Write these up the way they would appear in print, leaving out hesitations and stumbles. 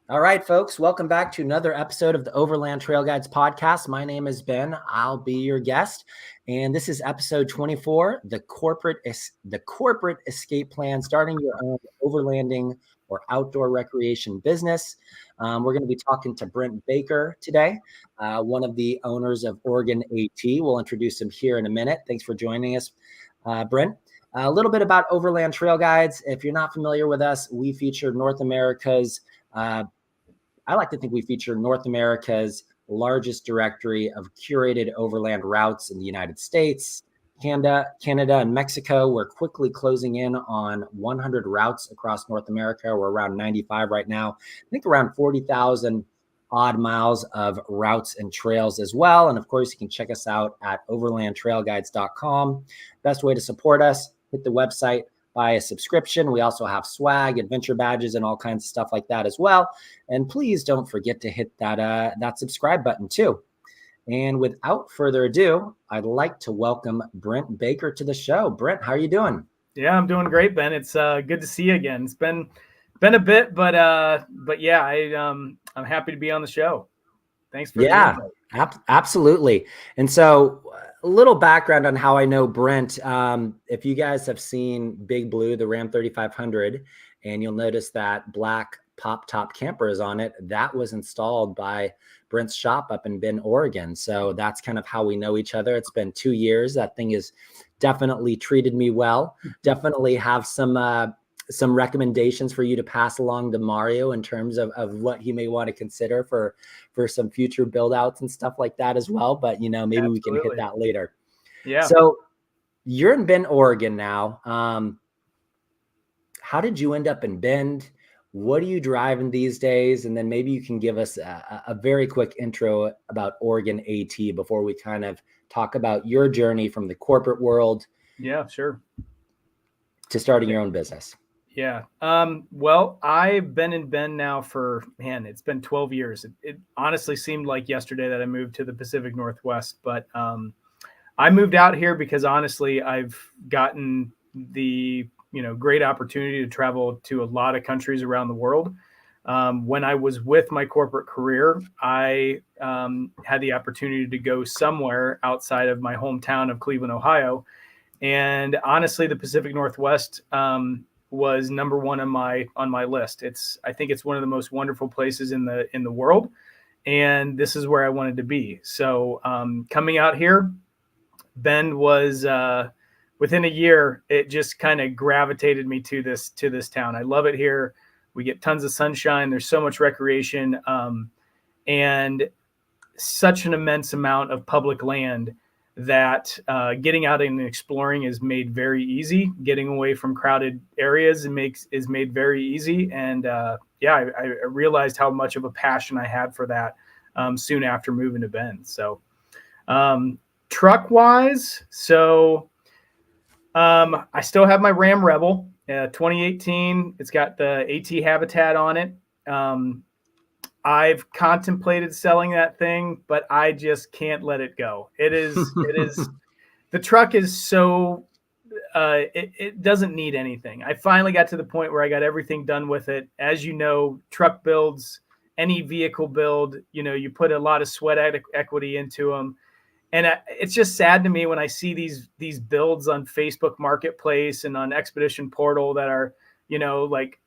All right, folks, welcome back to another episode of the Overland Trail Guides podcast. My name is Ben. I'll be your guest, and this is episode 24, the corporate escape plan, starting your own overlanding or outdoor recreation business. We're going to be talking to Brent Baker today, one of the owners of Oregon AT. We'll introduce him here in a minute. Thanks for joining us, Brent. A little bit about Overland Trail Guides. If you're not familiar with us, we feature North America's I like to think we feature North America's largest directory of curated overland routes in the United States, Canada, and Mexico. We're quickly closing in on 100 routes across North America. We're around 95 right now. I think around 40,000 odd miles of routes and trails as well. And of course, you can check us out at overlandtrailguides.com. Best way to support us, hit the website, buy a subscription. We also have swag, adventure badges, and all kinds of stuff like that as well. And please don't forget to hit that subscribe button too. And without further ado, I'd like to welcome Brent Baker to the show. Brent, how are you doing? Yeah, I'm doing great, Ben. It's good to see you again. It's been a bit, but yeah, I'm happy to be on the show. Thanks for the invite. Absolutely. And so a little background on how I know Brent. If you guys have seen Big Blue, the Ram 3500, and you'll notice that black pop top camper is on it, that was installed by Brent's shop up in Bend, Oregon. So that's kind of how we know each other. It's been 2 years. That thing has definitely treated me well. Definitely have some recommendations for you to pass along to Mario in terms of what he may want to consider for some future build outs and stuff like that as well. But, maybe Absolutely. We can hit that later. Yeah. So you're in Bend, Oregon now. How did you end up in Bend? What are you driving these days? And then maybe you can give us a very quick intro about Oregon AT before we kind of talk about your journey from the corporate world. Yeah, sure. To starting your own business. Yeah. Well, I've been in Bend now for, it's been 12 years. It honestly seemed like yesterday that I moved to the Pacific Northwest, but I moved out here because honestly, I've gotten the, great opportunity to travel to a lot of countries around the world. When I was with my corporate career, I had the opportunity to go somewhere outside of my hometown of Cleveland, Ohio. And honestly, the Pacific Northwest, was number one on my list. I think it's one of the most wonderful places in the world, and this is where I wanted to be. So coming out here, Bend was within a year, it just kind of gravitated me to this town. I love it here. We get tons of sunshine. There's so much recreation, and such an immense amount of public land that getting out and exploring is made very easy. Getting away from crowded areas is made very easy. And I realized how much of a passion I had for that soon after moving to Bend. So truck wise, I still have my Ram Rebel 2018. It's got the AT Habitat on it. I've contemplated selling that thing, but I just can't let it go. It is, the truck is so, it doesn't need anything. I finally got to the point where I got everything done with it. As you know, truck builds, any vehicle build, you put a lot of sweat equity into them. And it's just sad to me when I see these builds on Facebook Marketplace and on Expedition Portal that are, like,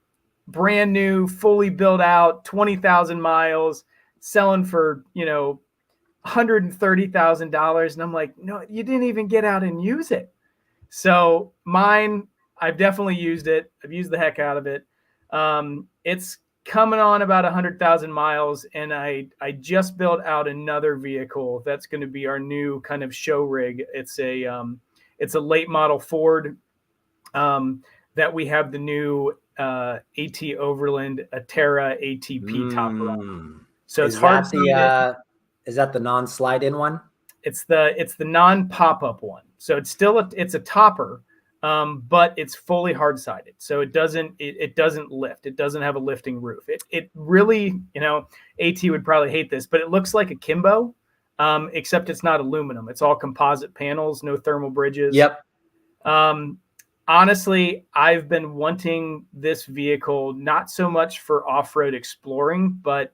brand new, fully built out, 20,000 miles, selling for, $130,000. And I'm like, no, you didn't even get out and use it. So mine, I've definitely used it. I've used the heck out of it. It's coming on about 100,000 miles. And I just built out another vehicle. That's going to be our new kind of show rig. It's a late model Ford, that we have the new AT Overland Terra ATP topper on. So it's hard to is that the non-slide in one? It's the non-pop-up one. So it's still it's a topper, but it's fully hard-sided. So it doesn't lift. It doesn't have a lifting roof. It really, AT would probably hate this, but it looks like a Kimbo, except it's not aluminum. It's all composite panels, no thermal bridges. Yep. Honestly, I've been wanting this vehicle, not so much for off-road exploring, but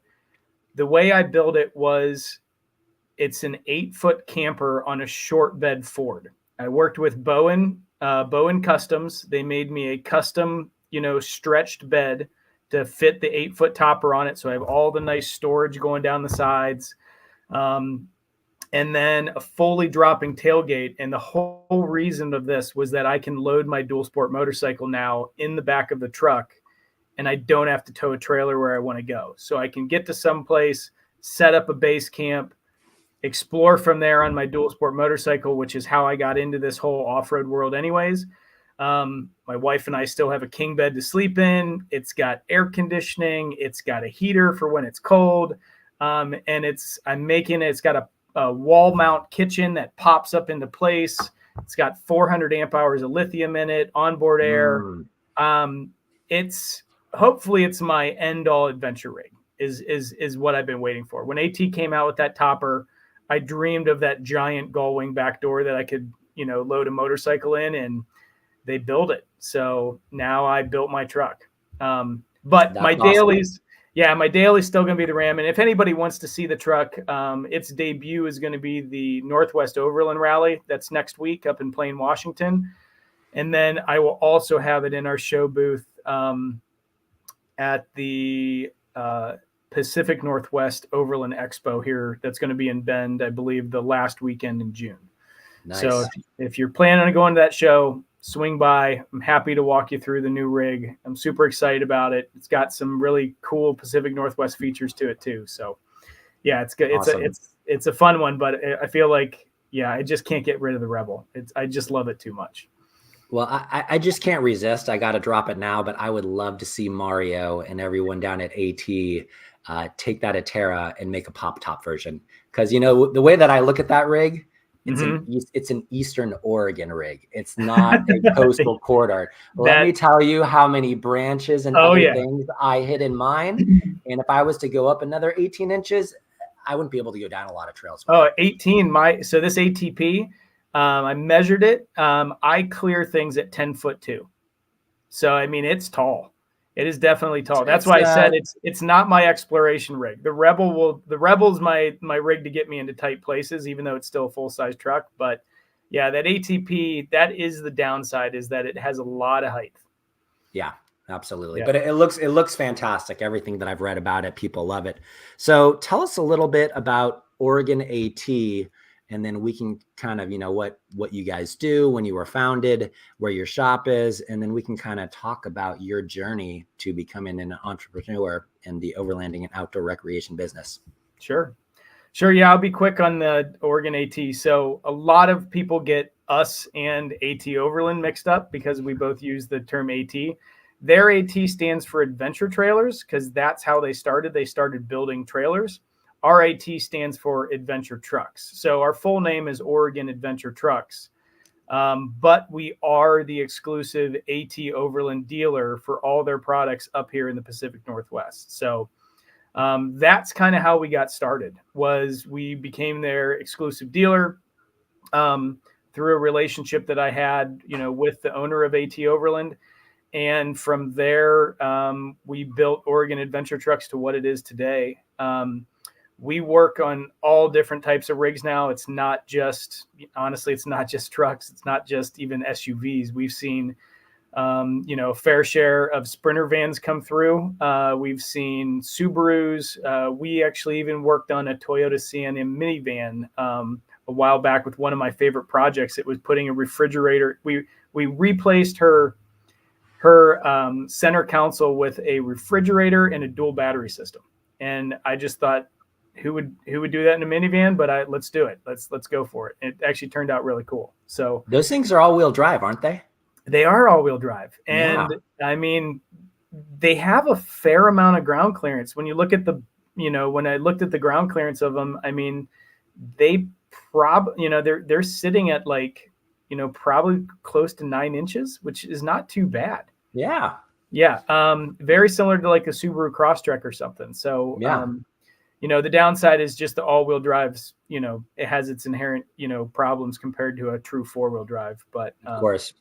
the way I built it was it's an 8-foot camper on a short bed Ford. I worked with Bowen Customs. They made me a custom, stretched bed to fit the 8-foot topper on it. So I have all the nice storage going down the sides. And then a fully dropping tailgate. And the whole reason of this was that I can load my dual sport motorcycle now in the back of the truck, and I don't have to tow a trailer where I want to go. So I can get to some place, set up a base camp, explore from there on my dual sport motorcycle, which is how I got into this whole off-road world anyways. My wife and I still have a king bed to sleep in. It's got air conditioning. It's got a heater for when it's cold. And it's got a wall mount kitchen that pops up into place. It's got 400 amp hours of lithium in it, onboard air. Hopefully it's my end all adventure rig is what I've been waiting for. When AT came out with that topper, I dreamed of that giant gull wing back door that I could, load a motorcycle in, and they built it. So now I built my truck. But That's my awesome. dailies, my daily is still going to be the Ram. And if anybody wants to see the truck, its debut is going to be the Northwest Overland Rally. That's next week up in Plain, Washington. And then I will also have it in our show booth at the Pacific Northwest Overland Expo here. That's going to be in Bend, I believe, the last weekend in June. Nice. So if you're planning on going to that show, swing by. I'm happy to walk you through the new rig. I'm super excited about it. It's got some really cool Pacific Northwest features to it too. So yeah, it's good. Awesome. It's a fun one, but I feel like, I just can't get rid of the Rebel. I just love it too much. Well, I just can't resist. I got to drop it now, but I would love to see Mario and everyone down at AT take that Atera and make a pop top version. Because, the way that I look at that rig, it's an Eastern Oregon rig. It's not a coastal corridor. Let me tell you how many branches and other things I hit in mine. And if I was to go up another 18 inches, I wouldn't be able to go down a lot of trails. 18. So this ATP, I measured it. I clear things at 10 foot 2. So, it's tall. It is definitely tall. That's why I said it's not my exploration rig. The Rebel's my rig to get me into tight places, even though it's still a full size truck. But yeah, that ATP, that is the downside, is that it has a lot of height. Yeah, absolutely. Yeah. But it looks fantastic. Everything that I've read about it, people love it. So tell us a little bit about Oregon AT, and then we can kind of, what you guys do, when you were founded, where your shop is, and then we can kind of talk about your journey to becoming an entrepreneur in the overlanding and outdoor recreation business. Sure. Yeah, I'll be quick on the Oregon AT. So a lot of people get us and AT Overland mixed up because we both use the term AT. Their AT stands for adventure trailers because that's how they started. They started building trailers. Our AT stands for adventure trucks. So our full name is Oregon Adventure Trucks. But we are the exclusive AT Overland dealer for all their products up here in the Pacific Northwest. So that's kind of how we got started, was we became their exclusive dealer through a relationship that I had, with the owner of AT Overland. And from there, we built Oregon Adventure Trucks to what it is today. We work on all different types of rigs now. It's not just trucks. It's not just even SUVs. We've seen, a fair share of Sprinter vans come through. We've seen Subarus. We actually even worked on a Toyota Sienna minivan a while back with one of my favorite projects. It was putting a refrigerator. We replaced her center console with a refrigerator and a dual battery system. And I just thought, who would do that in a minivan? But let's do it. Let's go for it. It actually turned out really cool. So those things are all-wheel drive, aren't they? They are all-wheel drive. And they have a fair amount of ground clearance. When you look at when I looked at the ground clearance of them, they they're sitting at probably close to 9 inches, which is not too bad. Yeah. Yeah. Very similar to like a Subaru Crosstrek or something. So, the downside is just the all-wheel drives, it has its inherent, problems compared to a true four-wheel drive. But of course.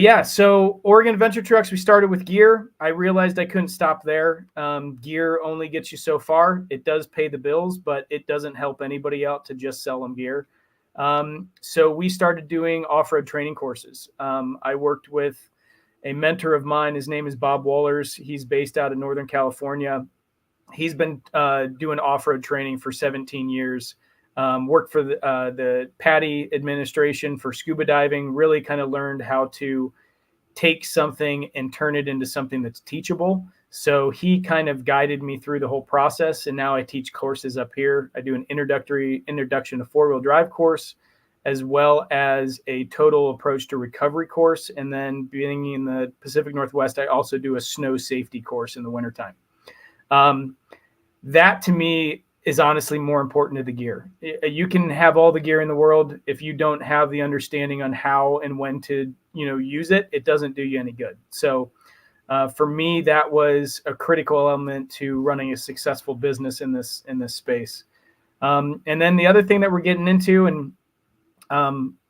yeah, so Oregon Adventure Trucks, we started with gear. I realized I couldn't stop there. Gear only gets you so far. It does pay the bills, but it doesn't help anybody out to just sell them gear. So we started doing off-road training courses. I worked with a mentor of mine. His name is Bob Wallers. He's based out of Northern California. He's been doing off-road training for 17 years. Worked for the PADI administration for scuba diving, really kind of learned how to take something and turn it into something that's teachable. So he kind of guided me through the whole process. And now I teach courses up here. I do an introduction to four-wheel drive course, as well as a total approach to recovery course. And then being in the Pacific Northwest, I also do a snow safety course in the wintertime. That to me is honestly more important to the gear. You can have all the gear in the world. If you don't have the understanding on how and when to, use it, it doesn't do you any good. So for me, that was a critical element to running a successful business in this space. And then the other thing that we're getting into, and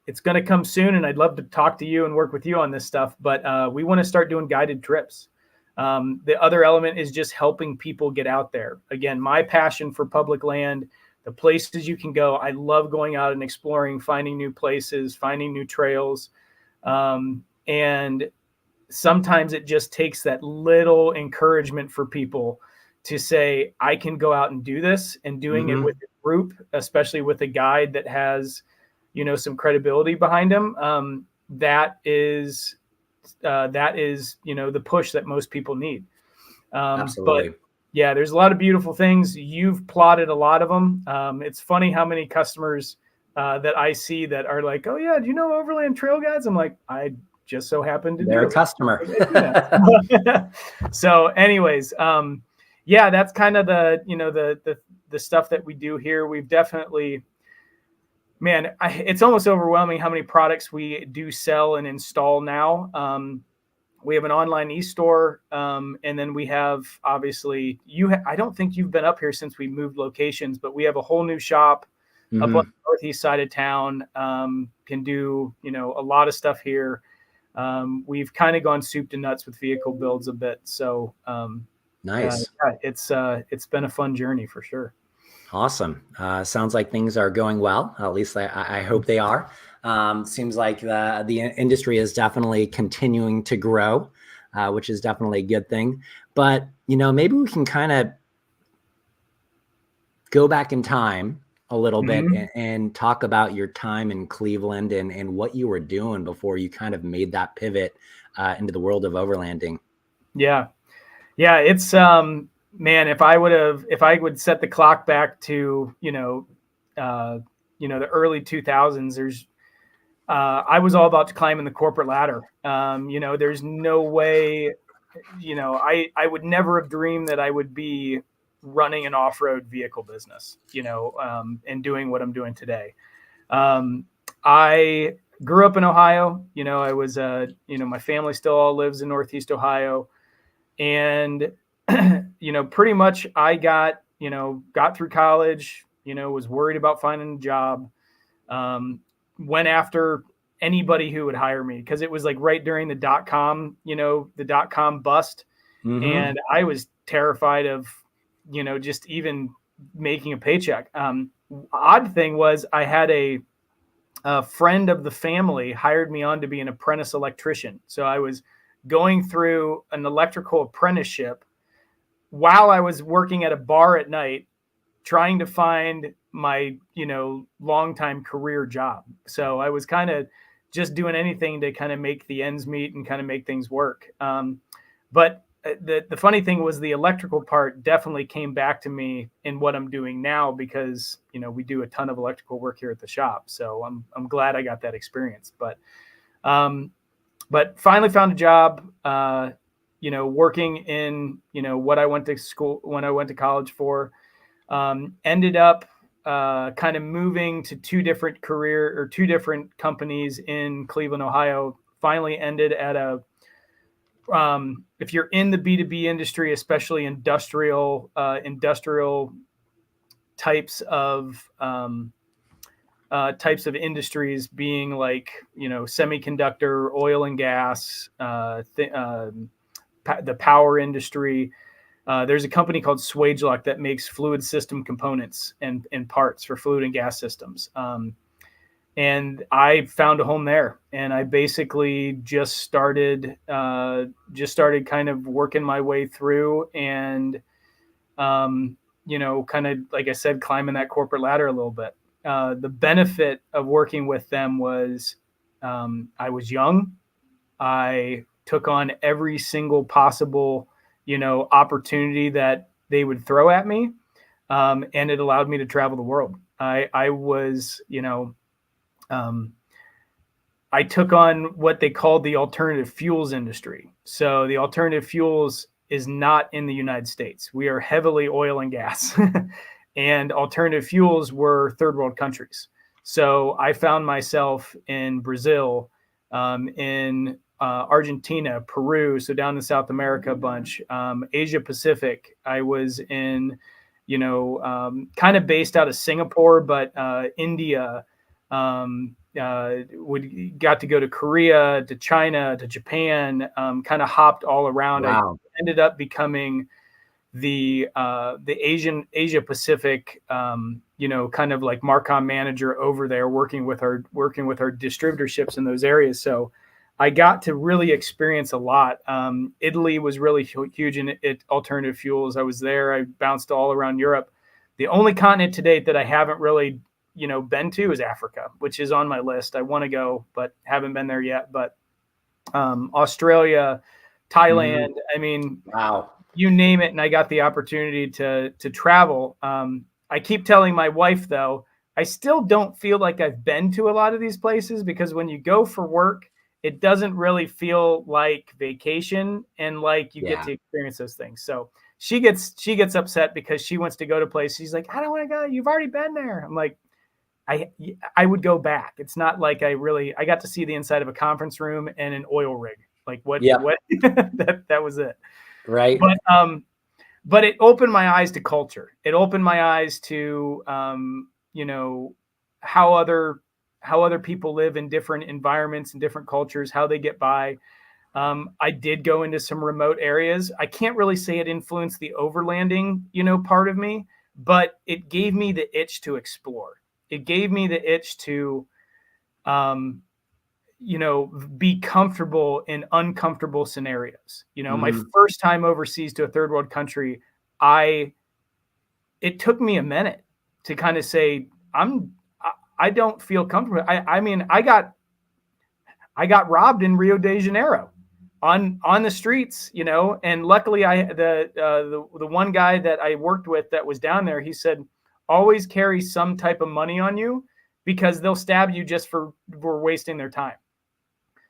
it's going to come soon, and I'd love to talk to you and work with you on this stuff, but we want to start doing guided trips. The other element is just helping people get out there. Again, my passion for public land, the places you can go. I love going out and exploring, finding new places, finding new trails. And sometimes it just takes that little encouragement for people to say, I can go out and do this, and doing it with a group, especially with a guide that has, some credibility behind him. That is, the push that most people need. Absolutely. But yeah, there's a lot of beautiful things. You've plotted a lot of them. It's funny how many customers that I see that are like, oh yeah, do you know Overland Trail Guides? I'm like, I just so happen to They're do a customer. So anyways, yeah, that's kind of the stuff that we do here. We've definitely, man, it's almost overwhelming how many products we do sell and install now. We have an online e-store, and then we have, obviously, I don't think you've been up here since we moved locations, but we have a whole new shop up on the northeast side of town. Can do, a lot of stuff here. We've kind of gone soup to nuts with vehicle builds a bit. So nice. It's been a fun journey for sure. Awesome. Sounds like things are going well. At least I hope they are. Seems like the industry is definitely continuing to grow, which is definitely a good thing. But, maybe we can kind of go back in time a little bit and talk about your time in Cleveland and what you were doing before you kind of made that pivot into the world of overlanding. Yeah. Yeah. It's, man, if I would set the clock back to, the early 2000s, I was all about climbing the corporate ladder. There's no way, I would never have dreamed that I would be running an off-road vehicle business, and doing what I'm doing today. I grew up in Ohio. I was, my family still all lives in Northeast Ohio, and pretty much I got through college, was worried about finding a job, went after anybody who would hire me, because it was like right during the .com bust. And I was terrified of, just even making a paycheck. Odd thing was, I had a friend of the family hired me on to be an apprentice electrician. So I was going through an electrical apprenticeship while I was working at a bar at night, trying to find my, longtime career job. So I was kind of just doing anything to kind of make the ends meet and kind of make things work. But the funny thing was, the electrical part definitely came back to me in what I'm doing now, because, we do a ton of electrical work here at the shop. So I'm glad I got that experience. But finally found a job, working in, what I went to college for. Ended up kind of moving to two different companies in Cleveland, Ohio. Finally ended at if you're in the B2B industry, especially industrial types of types of industries, being like, semiconductor, oil and gas, the power industry. There's a company called Swagelok that makes fluid system components and parts for fluid and gas systems. And I found a home there, and I basically just started kind of working my way through, and kind of, like I said, climbing that corporate ladder a little bit. The benefit of working with them was I was young. I took on every single possible, opportunity that they would throw at me. And it allowed me to travel the world. I was, I took on what they called the alternative fuels industry. So the alternative fuels is not in the United States. We are heavily oil and gas, and alternative fuels were third world countries. So I found myself in Brazil, in Argentina, Peru, so down in South America a bunch, Asia Pacific. I was in, kind of based out of Singapore, but India. Got to go to Korea, to China, to Japan, kind of hopped all around. Wow. I ended up becoming the Asia Pacific, kind of like Marcom manager over there, working with our distributorships in those areas. So I got to really experience a lot. Italy was really huge in alternative fuels. I was there. I bounced all around Europe. The only continent to date that I haven't really been to is Africa, which is on my list. I want to go, but haven't been there yet. But Australia, Thailand, I mean, wow, you name it. And I got the opportunity to travel. I keep telling my wife, though, I still don't feel like I've been to a lot of these places, because when you go for work, it doesn't really feel like vacation, and like you get to experience those things. So she gets upset because she wants to go to places. She's like, I don't want to go. You've already been there. I'm like, I would go back. It's not like I got to see the inside of a conference room and an oil rig. Like what that was it. Right. But it opened my eyes to culture. It opened my eyes to, how other people live in different environments and different cultures, how they get by. I did go into some remote areas. I can't really say it influenced the overlanding, part of me, but it gave me the itch to explore. It gave me the itch to, be comfortable in uncomfortable scenarios. My first time overseas to a third world country, it took me a minute to kind of say, I don't feel comfortable. I mean, I got robbed in Rio de Janeiro on the streets, and luckily the one guy that I worked with that was down there, he said, always carry some type of money on you, because they'll stab you just for wasting their time.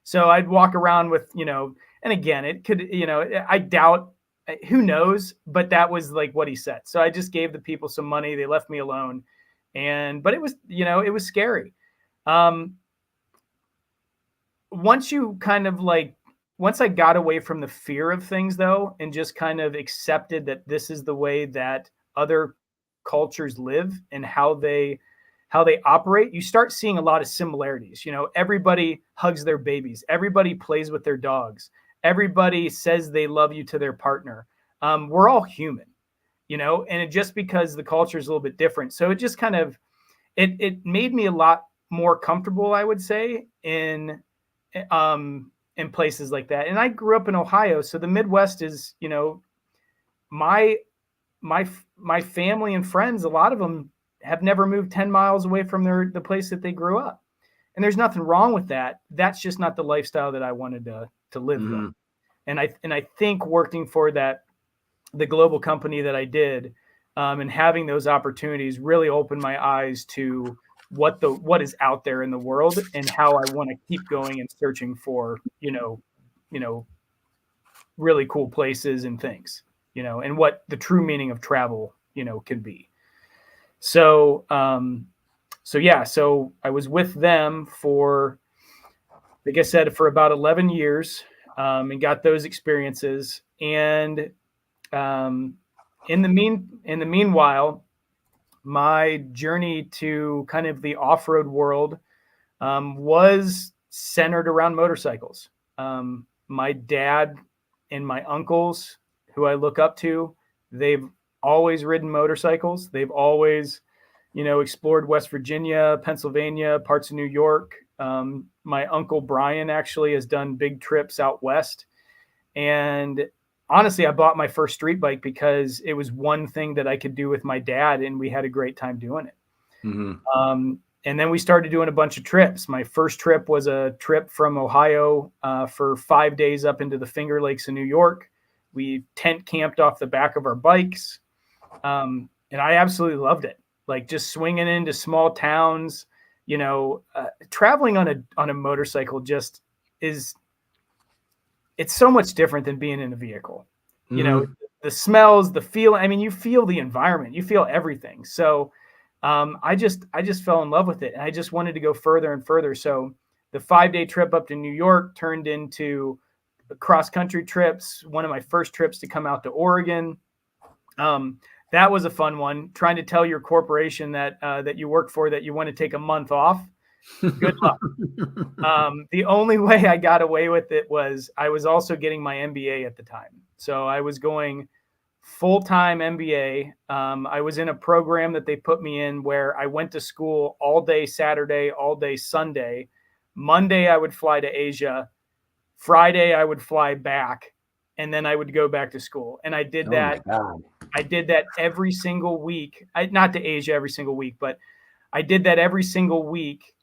So I'd walk around with, and again, it could, I doubt, who knows, but that was like what he said. So I just gave the people some money. They left me alone. But it was, it was scary. Once I got away from the fear of things, though, and just kind of accepted that this is the way that other cultures live and how they operate, you start seeing a lot of similarities. Everybody hugs their babies. Everybody plays with their dogs. Everybody says they love you to their partner. We're all human, and it just because the culture is a little bit different. So it just kind of, it made me a lot more comfortable, I would say, in places like that. And I grew up in Ohio. So the Midwest is, my family and friends, a lot of them have never moved 10 miles away from the place that they grew up. And there's nothing wrong with that. That's just not the lifestyle that I wanted to live with. And I think working for the global company that I did, and having those opportunities really opened my eyes to what is out there in the world, and how I want to keep going and searching for, really cool places and things, and what the true meaning of travel, can be. So I was with them for, like I said, for about 11 years, and got those experiences. And in the meanwhile, my journey to kind of the off-road world was centered around motorcycles. My dad and my uncles, who I look up to, they've always ridden motorcycles. They've always, explored West Virginia, Pennsylvania, parts of New York. My uncle Brian actually has done big trips out west. And honestly, I bought my first street bike because it was one thing that I could do with my dad, and we had a great time doing it. Mm-hmm. And then we started doing a bunch of trips. My first trip was a trip from Ohio for 5 days up into the Finger Lakes of New York. We tent camped off the back of our bikes. And I absolutely loved it. Like just swinging into small towns, traveling on a motorcycle just it's so much different than being in a vehicle. Mm-hmm. The smells, the feel, you feel the environment, you feel everything. So I just fell in love with it, and I just wanted to go further and further. So the 5-day trip up to New York turned into cross-country trips. One of my first trips to come out to Oregon. That was a fun one. Trying to tell your corporation that you work for that you want to take a month off. Good luck. The only way I got away with it was I was also getting my MBA at the time. So I was going full-time MBA. I was in a program that they put me in where I went to school all day Saturday, all day Sunday. Monday, I would fly to Asia. Friday, I would fly back, and then I would go back to school. And I did that. I did that every single week. Not to Asia every single week, but I did that every single week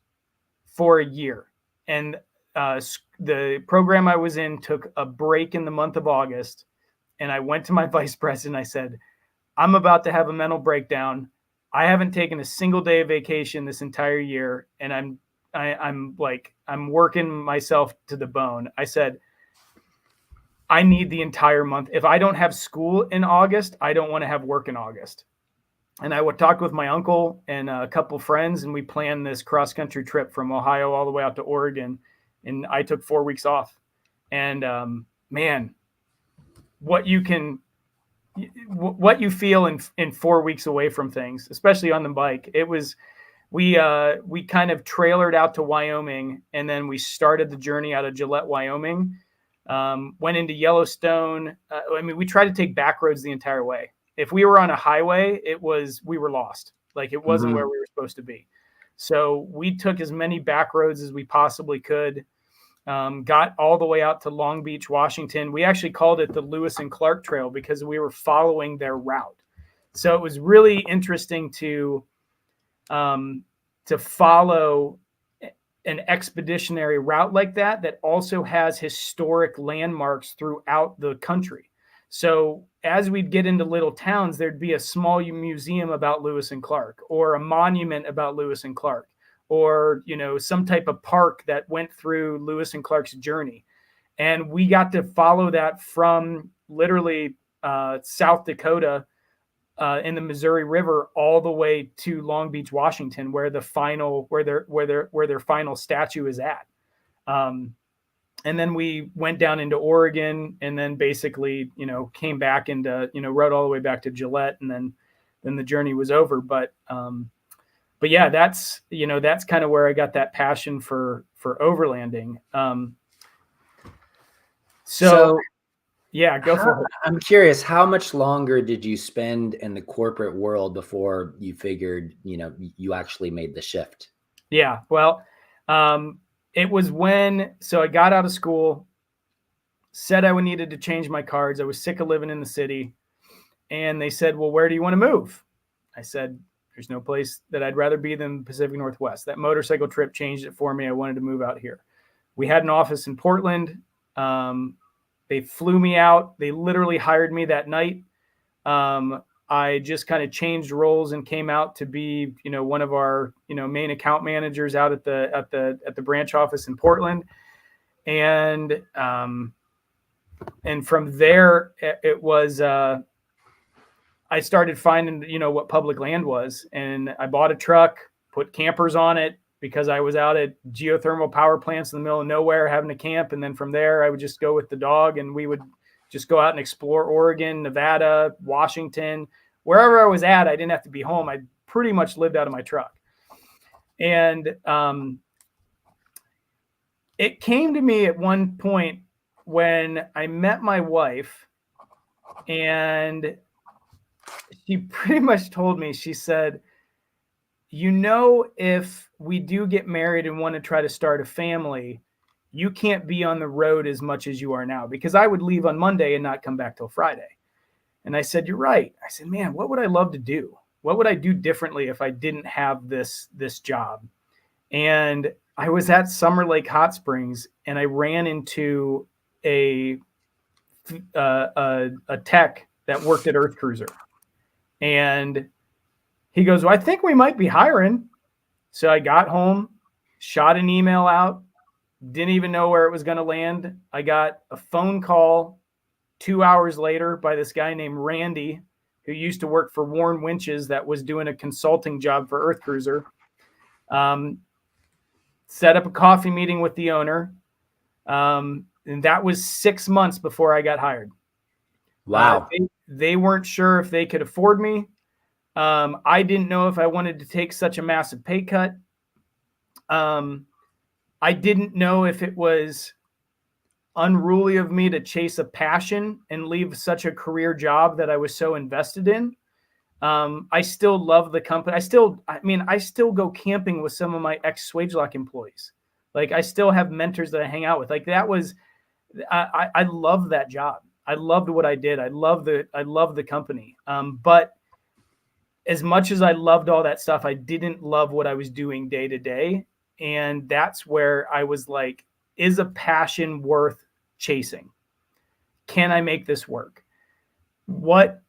for a year. And the program I was in took a break in the month of August. And I went to my vice president. I said, I'm about to have a mental breakdown. I haven't taken a single day of vacation this entire year. And I'm working myself to the bone. I said, I need the entire month. If I don't have school in August, I don't want to have work in August. And I would talk with my uncle and a couple friends, and we planned this cross-country trip from Ohio all the way out to Oregon. And I took 4 weeks off. And man, what you feel in 4 weeks away from things, especially on the bike. It was, we kind of trailered out to Wyoming, and then we started the journey out of Gillette, Wyoming. Went into Yellowstone. We tried to take back roads the entire way. If we were on a highway, we were lost. Like it wasn't where we were supposed to be. So we took as many back roads as we possibly could. Got all the way out to Long Beach, Washington. We actually called it the Lewis and Clark Trail because we were following their route. So it was really interesting to follow an expeditionary route like that also has historic landmarks throughout the country. So as we'd get into little towns, there'd be a small museum about Lewis and Clark, or a monument about Lewis and Clark, or, some type of park that went through Lewis and Clark's journey. And we got to follow that from literally South Dakota in the Missouri River all the way to Long Beach, Washington, where their final statue is at. And then we went down into Oregon, and then basically, came back into, rode all the way back to Gillette, and then the journey was over. But yeah, that's kind of where I got that passion for overlanding. So yeah, go for it. I'm curious, how much longer did you spend in the corporate world before you figured, you actually made the shift? Yeah, well, it was so I got out of school, said I needed to change my cards. I was sick of living in the city. And they said, well, where do you want to move? I said, there's no place that I'd rather be than the Pacific Northwest. That motorcycle trip changed it for me. I wanted to move out here. We had an office in Portland. They flew me out. They literally hired me that night. I just kind of changed roles and came out to be, one of our, main account managers out at the branch office in Portland. And from there, it was, I started finding, what public land was, and I bought a truck, put campers on it, because I was out at geothermal power plants in the middle of nowhere having a camp. And then from there, I would just go with the dog, and we would just go out and explore Oregon, Nevada, Washington, wherever I was at. I didn't have to be home. I'd pretty much lived out of my truck. And it came to me at one point when I met my wife, and she pretty much told me, she said, if we do get married and want to try to start a family, you can't be on the road as much as you are now, because I would leave on Monday and not come back till Friday. And I said, you're right. I said, man, what would I love to do? What would I do differently if I didn't have this job? And I was at Summer Lake Hot Springs, and I ran into a tech that worked at EarthCruiser. And he goes, well, I think we might be hiring. So I got home, shot an email out, didn't even know where it was going to land. I got a phone call 2 hours later by this guy named Randy, who used to work for Warren Winches, that was doing a consulting job for EarthCruiser. Set up a coffee meeting with the owner. And that was 6 months before I got hired. Wow. They weren't sure if they could afford me. I didn't know if I wanted to take such a massive pay cut. I didn't know if it was unruly of me to chase a passion and leave such a career job that I was so invested in. I still love the company. I still go camping with some of my ex-Swagelock employees. Like, I still have mentors that I hang out with. Like, I love that job. I loved what I did. I love the company. But as much as I loved all that stuff, I didn't love what I was doing day to day. And that's where I was like, is a passion worth chasing? Can I make this work? What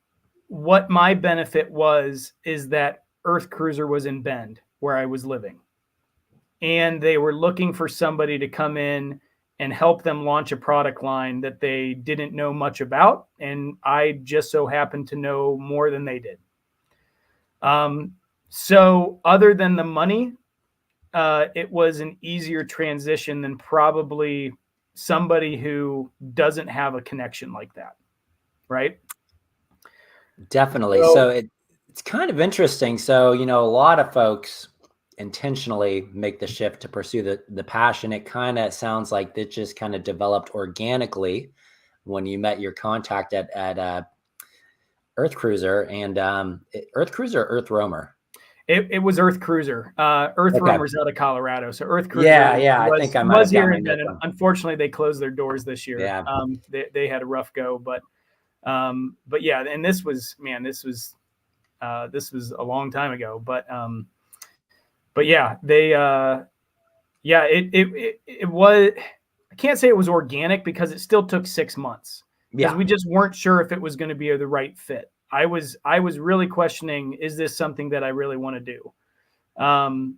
my benefit is that EarthCruiser was in Bend, where I was living. And they were looking for somebody to come in and help them launch a product line that they didn't know much about. And I just so happened to know more than they did. So other than the money, it was an easier transition than probably somebody who doesn't have a connection like that. Right? Definitely. So it's kind of interesting. So, a lot of folks intentionally make the shift to pursue the passion. It kind of sounds like that just kind of developed organically when you met your contact at EarthCruiser. And EarthCruiser or EarthRoamer? It was EarthCruiser. EarthRoamer's out of Colorado. So EarthCruiser I think I might have here in Bend. Unfortunately, they closed their doors this year. Yeah. They had a rough go, but yeah, and this was a long time ago, but yeah, it was, I can't say it was organic because it still took 6 months because we just weren't sure if it was going to be the right fit. I was really questioning, is this something that I really want to do? And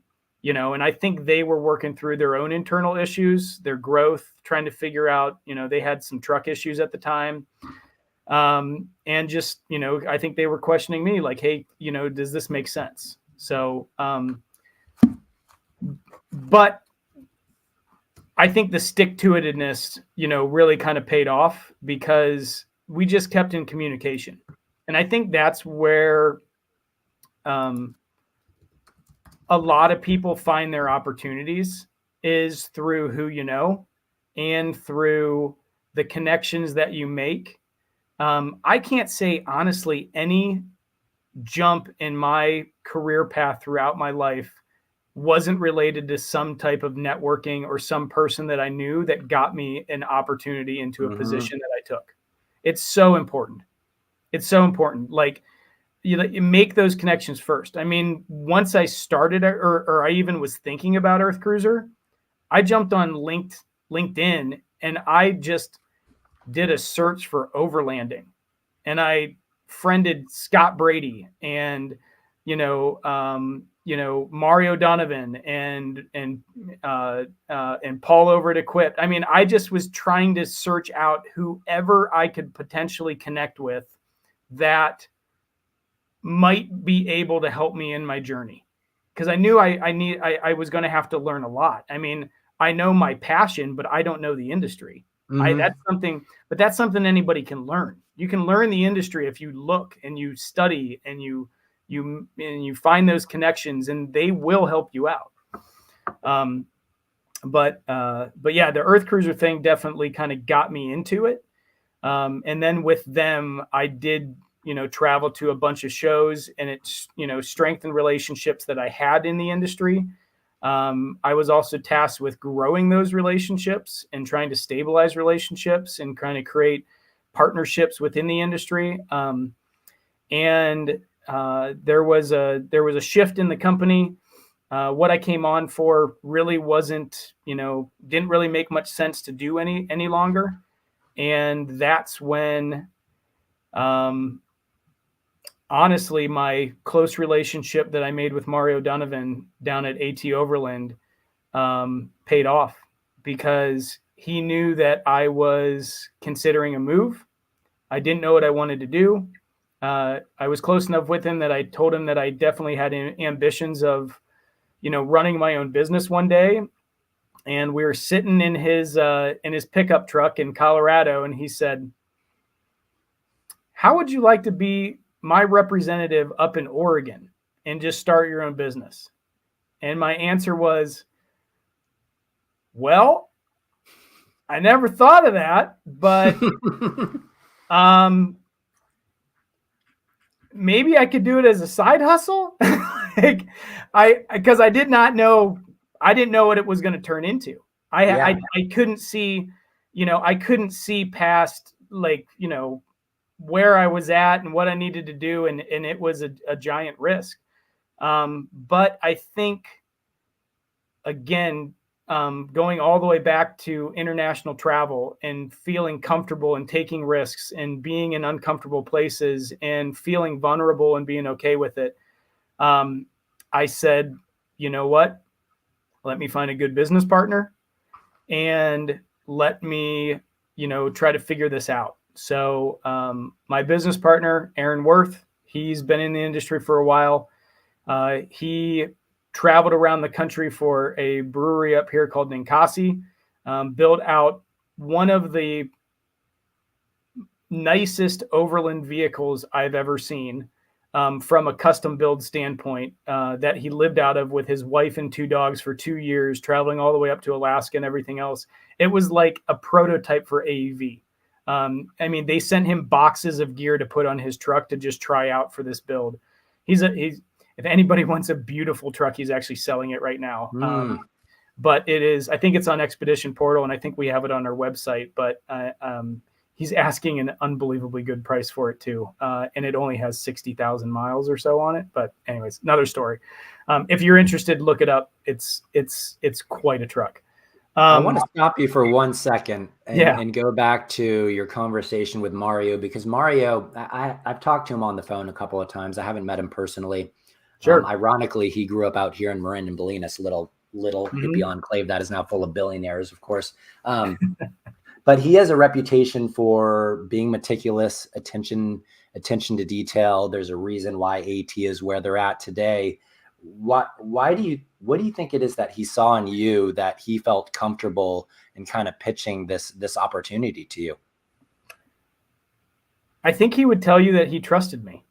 I think they were working through their own internal issues, their growth, trying to figure out, they had some truck issues at the time. And just, I think they were questioning me like, hey, does this make sense? So, but I think the stick-to-itiveness, really kind of paid off because we just kept in communication. And I think that's where a lot of people find their opportunities is through who you know and through the connections that you make. I can't say, honestly, any jump in my career path throughout my life wasn't related to some type of networking or some person that I knew that got me an opportunity into a position that I took. It's so important. It's so important. Like, you make those connections first. I mean, once I started or I even was thinking about EarthCruiser, I jumped on LinkedIn and I just did a search for overlanding, and I friended Scott Brady and Mario Donovan and Paul over at Equip. I mean, I just was trying to search out whoever I could potentially connect with that might be able to help me in my journey, because I knew I was going to have to learn a lot. I mean, I know my passion, but I don't know the industry. That's something anybody can learn. You can learn the industry if you look and you study and you you find those connections, and they will help you out. But yeah, the Earth Cruiser thing definitely kind of got me into it. And then with them, I did, travel to a bunch of shows, and it's, strengthened relationships that I had in the industry. I was also tasked with growing those relationships and trying to stabilize relationships and kind of create partnerships within the industry. And there was a shift in the company. What I came on for really wasn't, didn't really make much sense to do any longer. And that's when, honestly, my close relationship that I made with Mario Donovan down at AT Overland paid off, because he knew that I was considering a move. I didn't know what I wanted to do. I was close enough with him that I told him that I definitely had ambitions of, running my own business one day. And we were sitting in his pickup truck in Colorado, and he said, "How would you like to be my representative up in Oregon and just start your own business?" And my answer was, "Well, I never thought of that, but maybe I could do it as a side hustle." Because I didn't know what it was going to turn into. I couldn't see, I couldn't see past, where I was at and what I needed to do. And it was a giant risk. But I think, again, going all the way back to international travel and feeling comfortable and taking risks and being in uncomfortable places and feeling vulnerable and being okay with it. I said, you know what? Let me find a good business partner and let me, try to figure this out. So my business partner, Aaron Worth, he's been in the industry for a while. He traveled around the country for a brewery up here called Ninkasi, built out one of the nicest overland vehicles I've ever seen, from a custom build standpoint, that he lived out of with his wife and 2 dogs for 2 years, traveling all the way up to Alaska and everything else. It was like a prototype for AEV. They sent him boxes of gear to put on his truck to just try out for this build. He's if anybody wants a beautiful truck, he's actually selling it right now. But I think it's on Expedition Portal, and I think we have it on our website, but he's asking an unbelievably good price for it too. And it only has 60,000 miles or so on it. But anyways, another story. If you're interested, look it up. It's quite a truck. I want to stop you for 1 second Yeah. and go back to your conversation with Mario, because Mario, I've talked to him on the phone a couple of times. I haven't met him personally. Sure. Ironically, he grew up out here in Marin and Bolinas, little hippie enclave that is now full of billionaires, of course. But he has a reputation for being meticulous, attention to detail. There's a reason why AT is where they're at today. What do you think it is that he saw in you that he felt comfortable in kind of pitching this opportunity to you? I think he would tell you that he trusted me.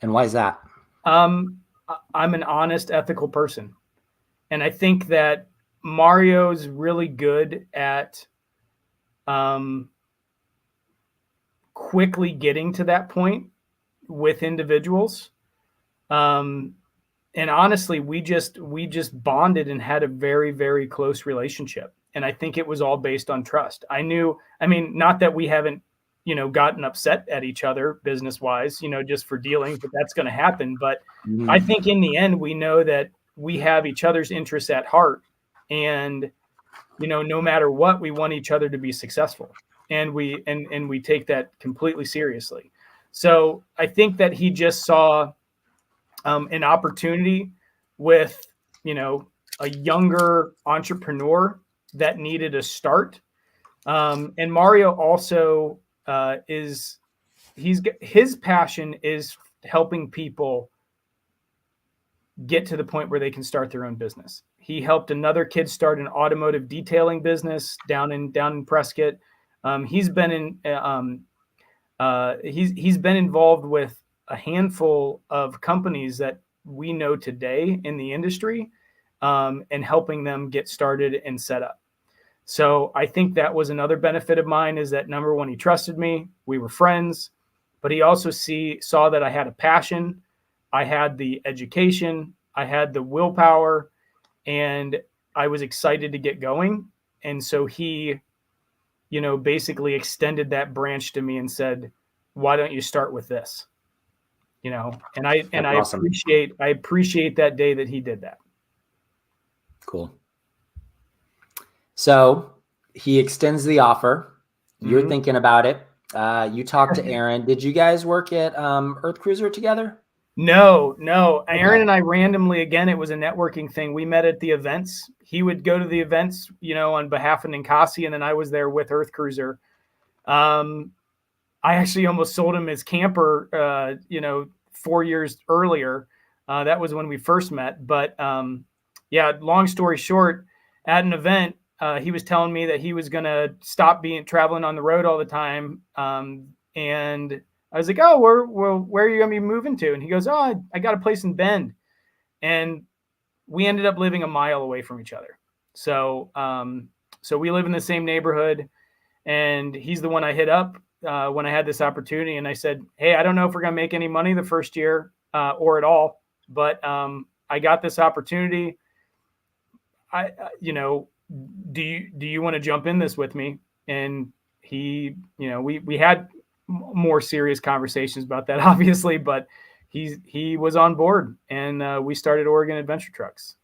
And why is that? I'm an honest, ethical person. And I think that Mario's really good at quickly getting to that point with individuals. And honestly, we just bonded and had a very, very close relationship. And I think it was all based on trust. Not that we haven't, gotten upset at each other business wise, just for dealings, but that's going to happen. But I think in the end, we know that we have each other's interests at heart, and, no matter what, we want each other to be successful, and we take that completely seriously. So I think that he just saw an opportunity with, a younger entrepreneur that needed a start. And Mario also his passion is helping people get to the point where they can start their own business. He helped another kid start an automotive detailing business down in Prescott. He's been involved with a handful of companies that we know today in the industry, and helping them get started and set up. So I think that was another benefit of mine, is that number one, he trusted me. We were friends, but he also saw that I had a passion. I had the education, I had the willpower, and I was excited to get going. And so he, basically extended that branch to me and said, why don't you start with this? And That's I awesome. appreciate that day that he did that. Cool. So he extends the offer. You're Mm-hmm. thinking about it. You talked to Aaron. Did you guys work at EarthCruiser together? No. Okay. Aaron and I randomly, again, it was a networking thing. We met at the events. He would go to the events, on behalf of Ninkasi, and then I was there with EarthCruiser. I actually almost sold him his camper, 4 years earlier. That was when we first met. But yeah, long story short, at an event, he was telling me that he was going to stop traveling on the road all the time. And I was like, oh, where are you going to be moving to? And he goes, oh, I got a place in Bend. And we ended up living a mile away from each other. So, so we live in the same neighborhood, and he's the one I hit up when I had this opportunity. And I said, hey, I don't know if we're going to make any money the first year or at all, but I got this opportunity. Do you want to jump in this with me? And he, we had more serious conversations about that, obviously, but he was on board, and we started Oregon Adventure Trucks.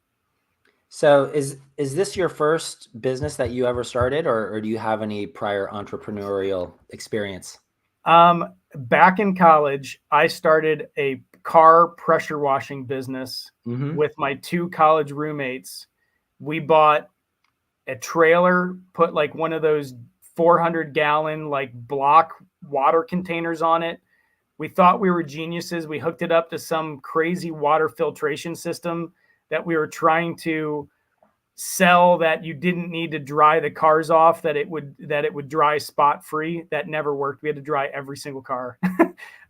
So is this your first business that you ever started, or do you have any prior entrepreneurial experience? Back in college, I started a car pressure washing business with my 2 college roommates. We bought a trailer, put like one of those 400-gallon like block water containers on it. We thought we were geniuses. We hooked it up to some crazy water filtration system that we were trying to sell, that you didn't need to dry the cars off, that it would dry spot free. That never worked. We had to dry every single car.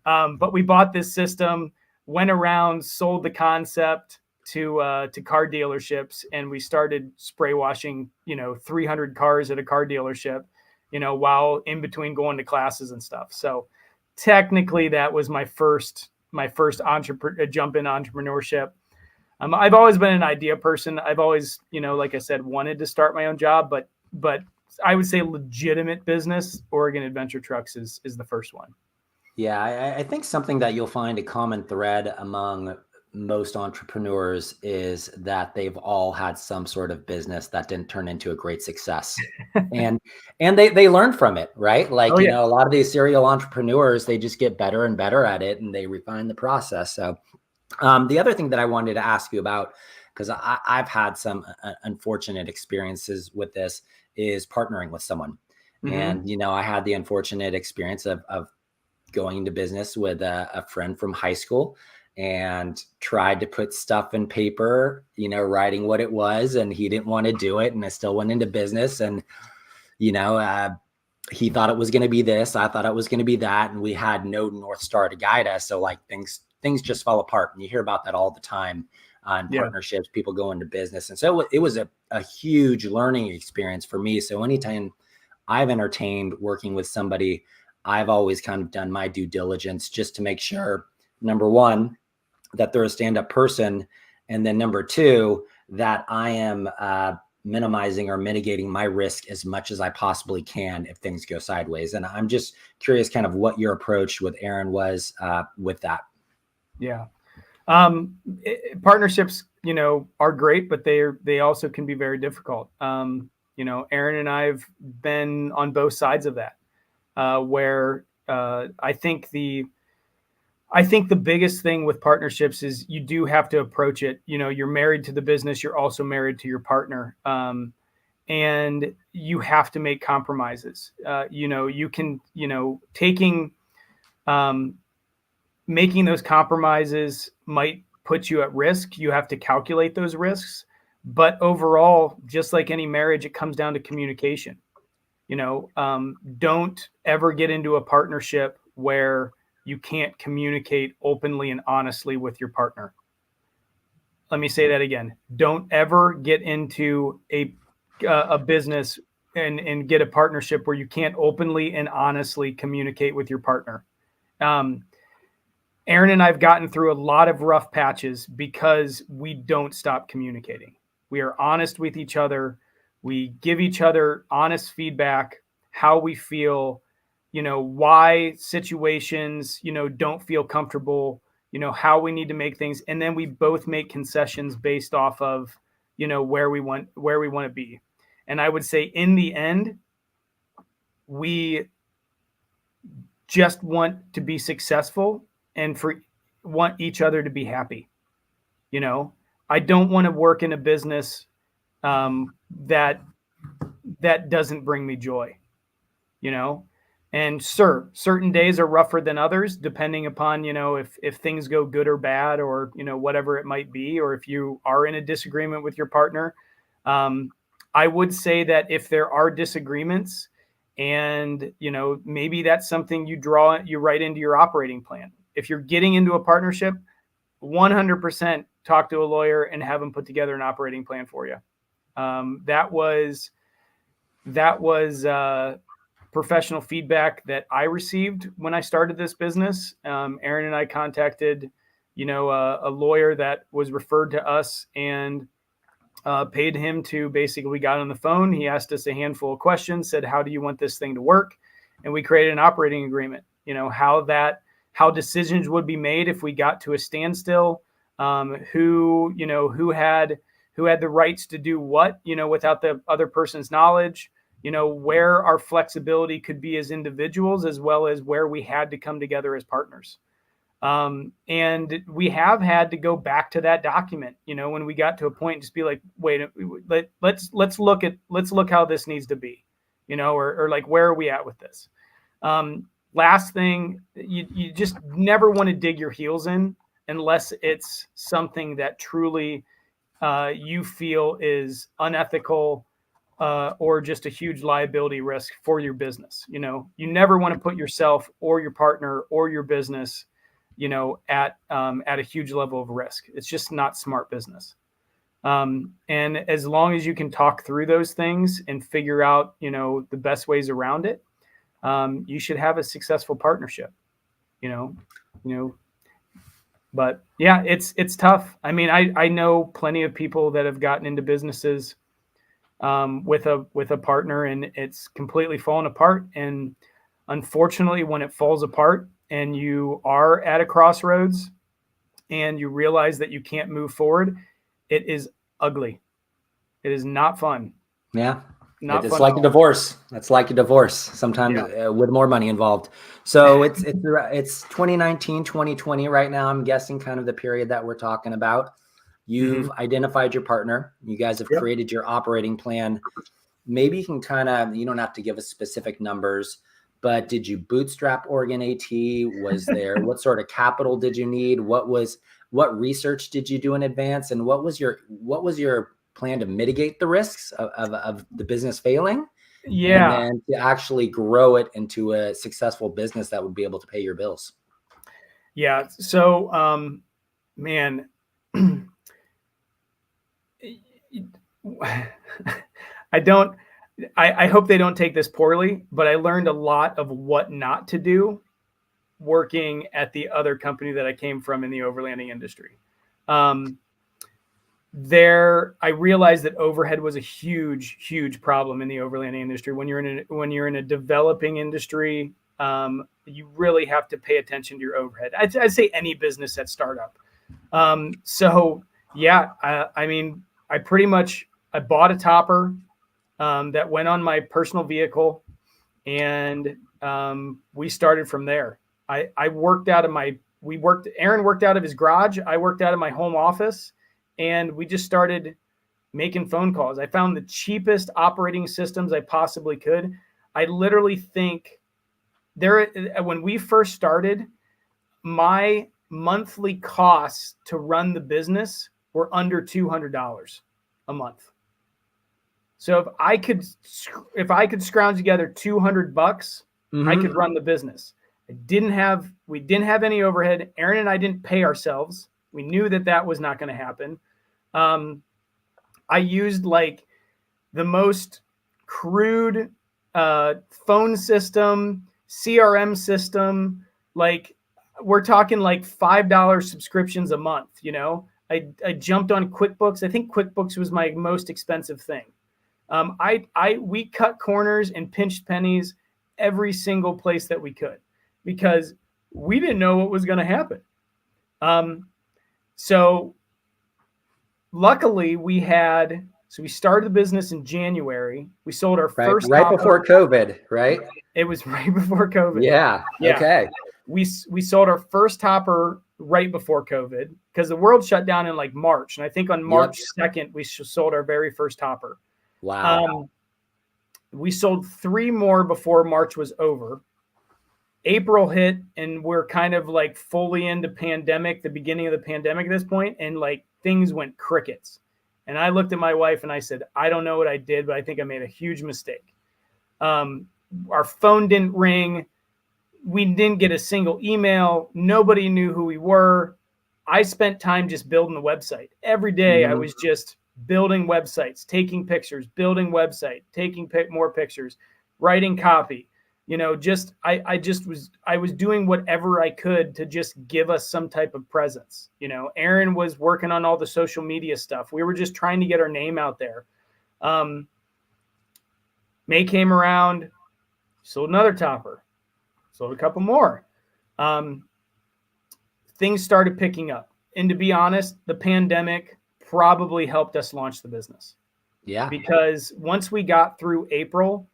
But we bought this system, went around, sold the concept to car dealerships, and we started spray washing 300 cars at a car dealership, while in between going to classes and stuff. So technically that was my first jump in entrepreneurship. I've always been an idea person. I've always, like I said, wanted to start my own job, but I would say legitimate business, Oregon Adventure Trucks is the first one. Yeah, I think something that you'll find a common thread among most entrepreneurs is that they've all had some sort of business that didn't turn into a great success. and they learn from it, right? Like, Oh, yeah. a lot of these serial entrepreneurs, they just get better and better at it, and they refine the process. So the other thing that I wanted to ask you about, because I've had some unfortunate experiences with this, is partnering with someone. Mm-hmm. And, I had the unfortunate experience of going into business with a friend from high school, and tried to put stuff in paper, writing what it was, and he didn't want to do it. And I still went into business, and, he thought it was going to be this, I thought it was going to be that. And we had no North Star to guide us. So like things just fell apart. And you hear about that all the time on partnerships, people go into business. And so it was a huge learning experience for me. So anytime I've entertained working with somebody, I've always kind of done my due diligence just to make sure, number one, that they're a stand-up person. And then number two, that I am minimizing or mitigating my risk as much as I possibly can if things go sideways. And I'm just curious kind of what your approach with Aaron was with that. Yeah. Partnerships, are great, but they also can be very difficult. Aaron and I've been on both sides of that, where I think the biggest thing with partnerships is you do have to approach it. You're married to the business. You're also married to your partner. And you have to make compromises. You can, making those compromises might put you at risk. You have to calculate those risks. But overall, just like any marriage, it comes down to communication. Don't ever get into a partnership where you can't communicate openly and honestly with your partner. Let me say that again. Don't ever get into a business and get a partnership where you can't openly and honestly communicate with your partner. Aaron and I've gotten through a lot of rough patches because we don't stop communicating. We are honest with each other. We give each other honest feedback, how we feel, why situations, don't feel comfortable, how we need to make things. And then we both make concessions based off of, where we want to be. And I would say in the end, we just want to be successful and want each other to be happy. I don't want to work in a business that doesn't bring me joy, and certain days are rougher than others, depending upon, if things go good or bad, or, whatever it might be, or if you are in a disagreement with your partner. I would say that if there are disagreements, and, maybe that's something you write into your operating plan. If you're getting into a partnership, 100% talk to a lawyer and have them put together an operating plan for you. That was professional feedback that I received when I started this business. Aaron and I contacted, a lawyer that was referred to us, and paid him to basically, we got on the phone. He asked us a handful of questions, said, how do you want this thing to work? And we created an operating agreement, how decisions would be made if we got to a standstill, who had the rights to do what, without the other person's knowledge, where our flexibility could be as individuals, as well as where we had to come together as partners. And we have had to go back to that document, when we got to a point, just be like, wait, let's look how this needs to be, or like, where are we at with this? Last thing, you just never want to dig your heels in unless it's something that truly you feel is unethical, or just a huge liability risk for your business. You never want to put yourself or your partner or your business, at a huge level of risk. It's just not smart business. And as long as you can talk through those things and figure out, the best ways around it, you should have a successful partnership, but yeah, it's tough. I mean, I know plenty of people that have gotten into businesses, with a partner, and it's completely fallen apart. And unfortunately, when it falls apart and you are at a crossroads and you realize that you can't move forward, it is ugly. It is not fun. Yeah. It's like a divorce. It's like a divorce, sometimes with more money involved. So it's 2019, 2020 right now. I'm guessing kind of the period that we're talking about. You've identified your partner. You guys have created your operating plan. Maybe you can you don't have to give us specific numbers, but did you bootstrap Oregon AT? Was there, what sort of capital did you need? What research did you do in advance? And what was your plan to mitigate the risks of the business failing? And then to actually grow it into a successful business that would be able to pay your bills. Yeah. So, man, I hope they don't take this poorly, but I learned a lot of what not to do working at the other company that I came from in the overlanding industry. I realized that overhead was a huge, huge problem in the overlanding industry. When you're in a developing industry, you really have to pay attention to your overhead. I'd say any business at startup. So yeah, I mean, I bought a topper that went on my personal vehicle, and we started from there. Aaron worked out of his garage. I worked out of my home office, and we just started making phone calls. I found the cheapest operating systems I possibly could. I literally think when we first started, my monthly costs to run the business were under $200 a month. So if I could scrounge together $200, I could run the business. We didn't have any overhead. Aaron and I didn't pay ourselves. We knew that was not going to happen. I used like the most crude phone system, CRM system. Like we're talking like $5 subscriptions a month. I jumped on QuickBooks. I think QuickBooks was my most expensive thing. We cut corners and pinched pennies every single place that we could because we didn't know what was going to happen. So luckily we started the business in January. We sold our first right before COVID, right? It was right before COVID. Yeah. Okay. We sold our first topper right before COVID because the world shut down in like March. And I think on March 2nd, we sold our very first topper. Wow. We sold 3 more before March was over. April hit and we're kind of like fully into the beginning of the pandemic at this point, and like things went crickets. And I looked at my wife and I said, I don't know what I did, but I think I made a huge mistake. Our phone didn't ring. We didn't get a single email. Nobody knew who we were. I spent time just building the website. Every day I was just building websites, taking pictures, building website, taking more pictures, writing copy. I was doing whatever I could to just give us some type of presence. Aaron was working on all the social media stuff. We were just trying to get our name out there. May came around, sold another topper, sold a couple more. Things started picking up. And to be honest, the pandemic probably helped us launch the business. Yeah. Because once we got through April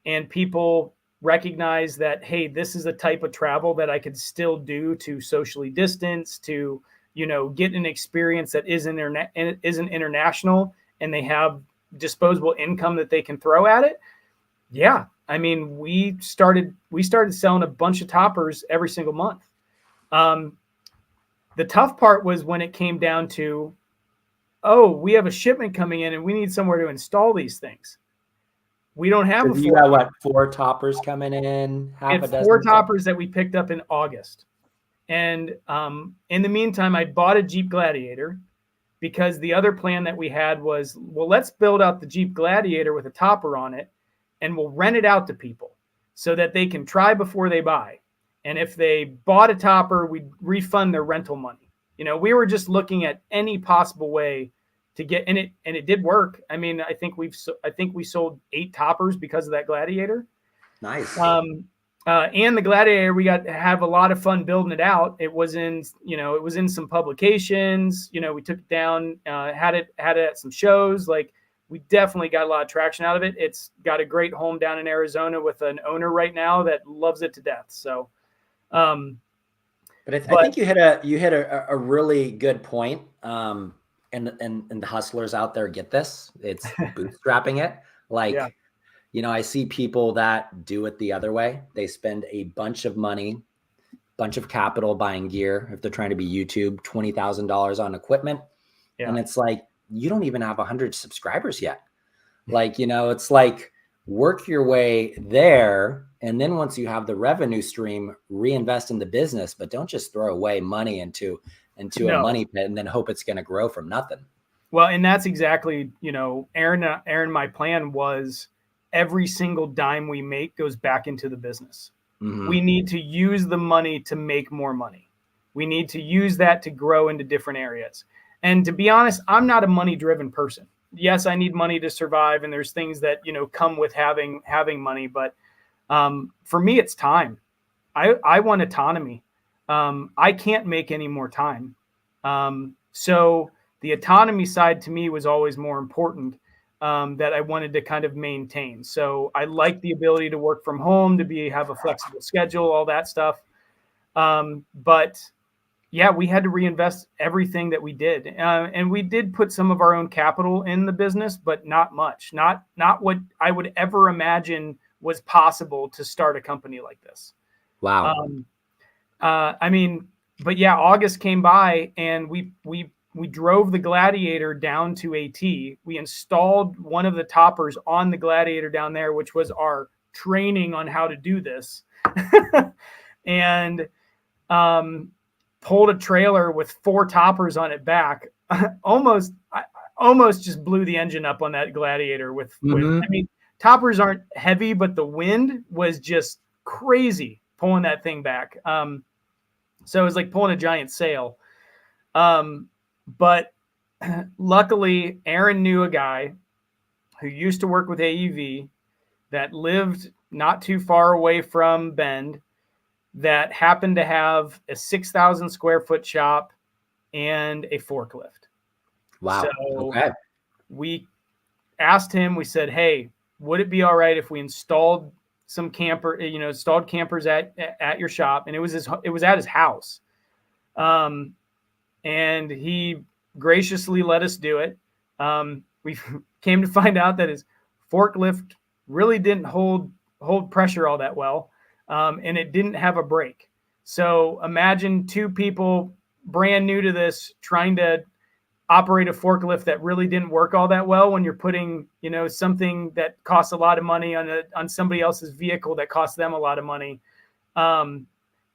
and people recognize that, hey, this is a type of travel that I could still do to socially distance, to, get an experience that isn't international, and they have disposable income that they can throw at it. Yeah. I mean, we started selling a bunch of toppers every single month. The tough part was when it came down to, we have a shipment coming in and we need somewhere to install these things. We don't have a 4. You got 4 toppers coming in? Half a dozen. 4 toppers that we picked up in August. And in the meantime, I bought a Jeep Gladiator because the other plan that we had was, well, let's build out the Jeep Gladiator with a topper on it and we'll rent it out to people so that they can try before they buy. And if they bought a topper, we'd refund their rental money. We were just looking at any possible way to get in it, and it did work. I mean, I think we sold 8 toppers because of that Gladiator. Nice. And the Gladiator, we got to have a lot of fun building it out. It was in some publications. We took it down, had it at some shows. Like, we definitely got a lot of traction out of it. It's got a great home down in Arizona with an owner right now that loves it to death. So, I think you hit a really good point. And the hustlers out there get this. It's bootstrapping it. Like, I see people that do it the other way. They spend a bunch of money, bunch of capital buying gear. If they're trying to be YouTube, $20,000 on equipment. Yeah. And it's like, you don't even have 100 subscribers yet. Like, it's like, work your way there. And then once you have the revenue stream, reinvest in the business, but don't just throw away money into a money pit and then hope it's going to grow from nothing. Well, and that's exactly, Aaron, my plan was every single dime we make goes back into the business. Mm-hmm. We need to use the money to make more money. We need to use that to grow into different areas. And to be honest, I'm not a money-driven person. Yes, I need money to survive, and there's things that, come with having money. But for me, it's time. I want autonomy. I can't make any more time. So the autonomy side to me was always more important, that I wanted to kind of maintain. So I like the ability to work from home, have a flexible schedule, all that stuff. But yeah, we had to reinvest everything that we did. And we did put some of our own capital in the business, but not much, not what I would ever imagine was possible to start a company like this. Wow. But yeah, August came by and we drove the Gladiator down to AT. We installed one of the toppers on the Gladiator down there, which was our training on how to do this. and pulled a trailer with 4 toppers on it back. almost just blew the engine up on that Gladiator with I mean, toppers aren't heavy, but the wind was just crazy pulling that thing back. So it was like pulling a giant sail. But luckily Aaron knew a guy who used to work with AEV that lived not too far away from Bend, that happened to have a 6,000 square foot shop and a forklift. Wow. So okay. We asked him, we said, hey, would it be all right if we installed some installed campers at your shop? And it was at his house. And he graciously let us do it. We came to find out that his forklift really didn't hold pressure all that well. And it didn't have a brake. So imagine 2 people brand new to this trying to operate a forklift that really didn't work all that well when you're putting, something that costs a lot of money on somebody else's vehicle that costs them a lot of money.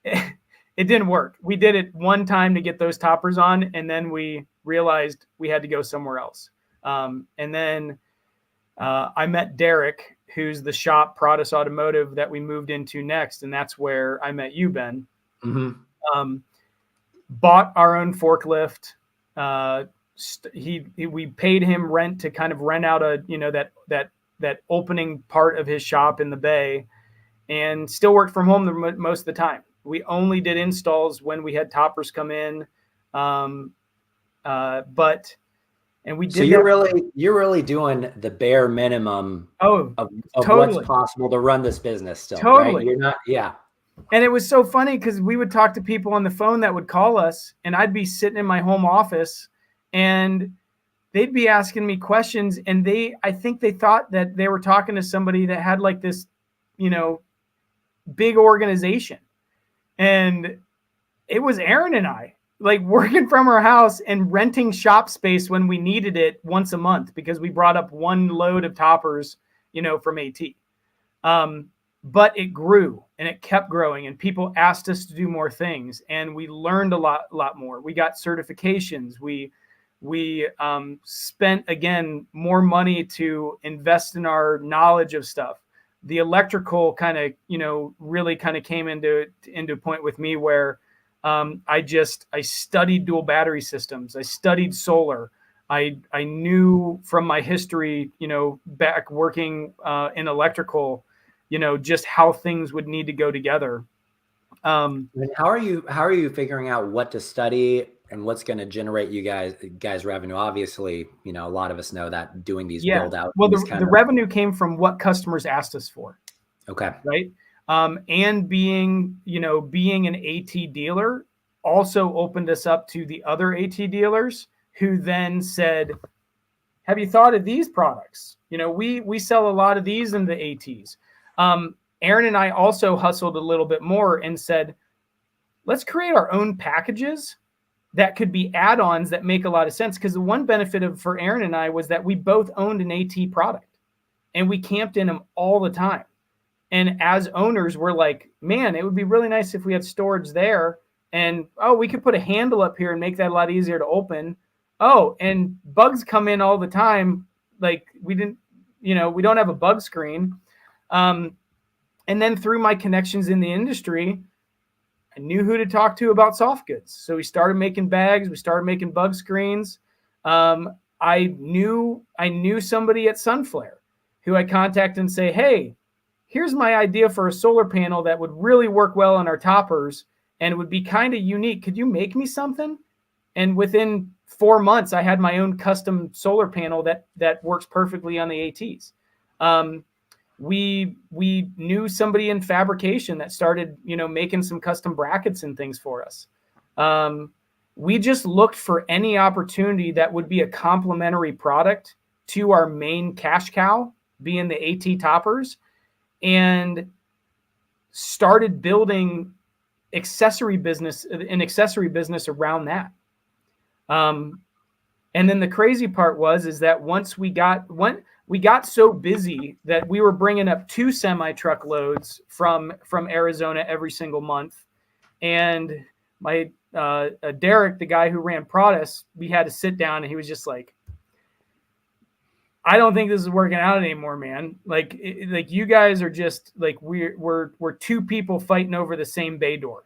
It didn't work. We did it one time to get those toppers on, and then we realized we had to go somewhere else. And then I met Derek, who's the shop, Produs Automotive, that we moved into next, and that's where I met you, Ben. Bought our own forklift. We paid him rent to kind of rent out that opening part of his shop in the Bay, and still worked from home most of the time. We only did installs when we had toppers come in. And we did. So you're really doing the bare minimum of totally. What's possible to run this business still. Totally. Right? You're not, yeah. And it was so funny because we would talk to people on the phone that would call us, and I'd be sitting in my home office and they'd be asking me questions, and I think they thought that they were talking to somebody that had like this, big organization. And it was Aaron and I, like, working from our house and renting shop space when we needed it once a month because we brought up 1 load of toppers, from AT. But it grew and it kept growing, and people asked us to do more things, and we learned a lot more. We got certifications. We spent, again, more money to invest in our knowledge of stuff. The electrical kind of, really kind of came into a point with me where I studied dual battery systems. I studied solar. I knew from my history, back working in electrical, just how things would need to go together. And how are you figuring out what to study and what's going to generate you guys revenue? Obviously, a lot of us know that doing these build out. Well, the revenue came from what customers asked us for. Okay. Right. And being an AT dealer also opened us up to the other AT dealers who then said, have you thought of these products? We sell a lot of these in the ATs. Aaron and I also hustled a little bit more and said, let's create our own packages that could be add-ons that make a lot of sense. Because the one benefit for Aaron and I was that we both owned an AT product and we camped in them all the time. And as owners, we're like, man, it would be really nice if we had storage there. And, we could put a handle up here and make that a lot easier to open. And bugs come in all the time. Like we don't have a bug screen. And then through my connections in the industry, I knew who to talk to about soft goods. So we started making bags. We started making bug screens. I knew somebody at Sunflare who I contacted and say, hey, here's my idea for a solar panel that would really work well on our toppers. And it would be kind of unique. Could you make me something? And within 4 months, I had my own custom solar panel that works perfectly on the ATs. We knew somebody in fabrication that started, making some custom brackets and things for us. We just looked for any opportunity that would be a complementary product to our main cash cow, being the AT toppers, and started building an accessory business around that. And then the crazy part is that once we got so busy that we were bringing up 2 semi-truck loads from Arizona every single month. And my Derek, the guy who ran Protus, we had to sit down, and he was just like, I don't think this is working out anymore, man. Like you guys are just like, we're 2 people fighting over the same bay door,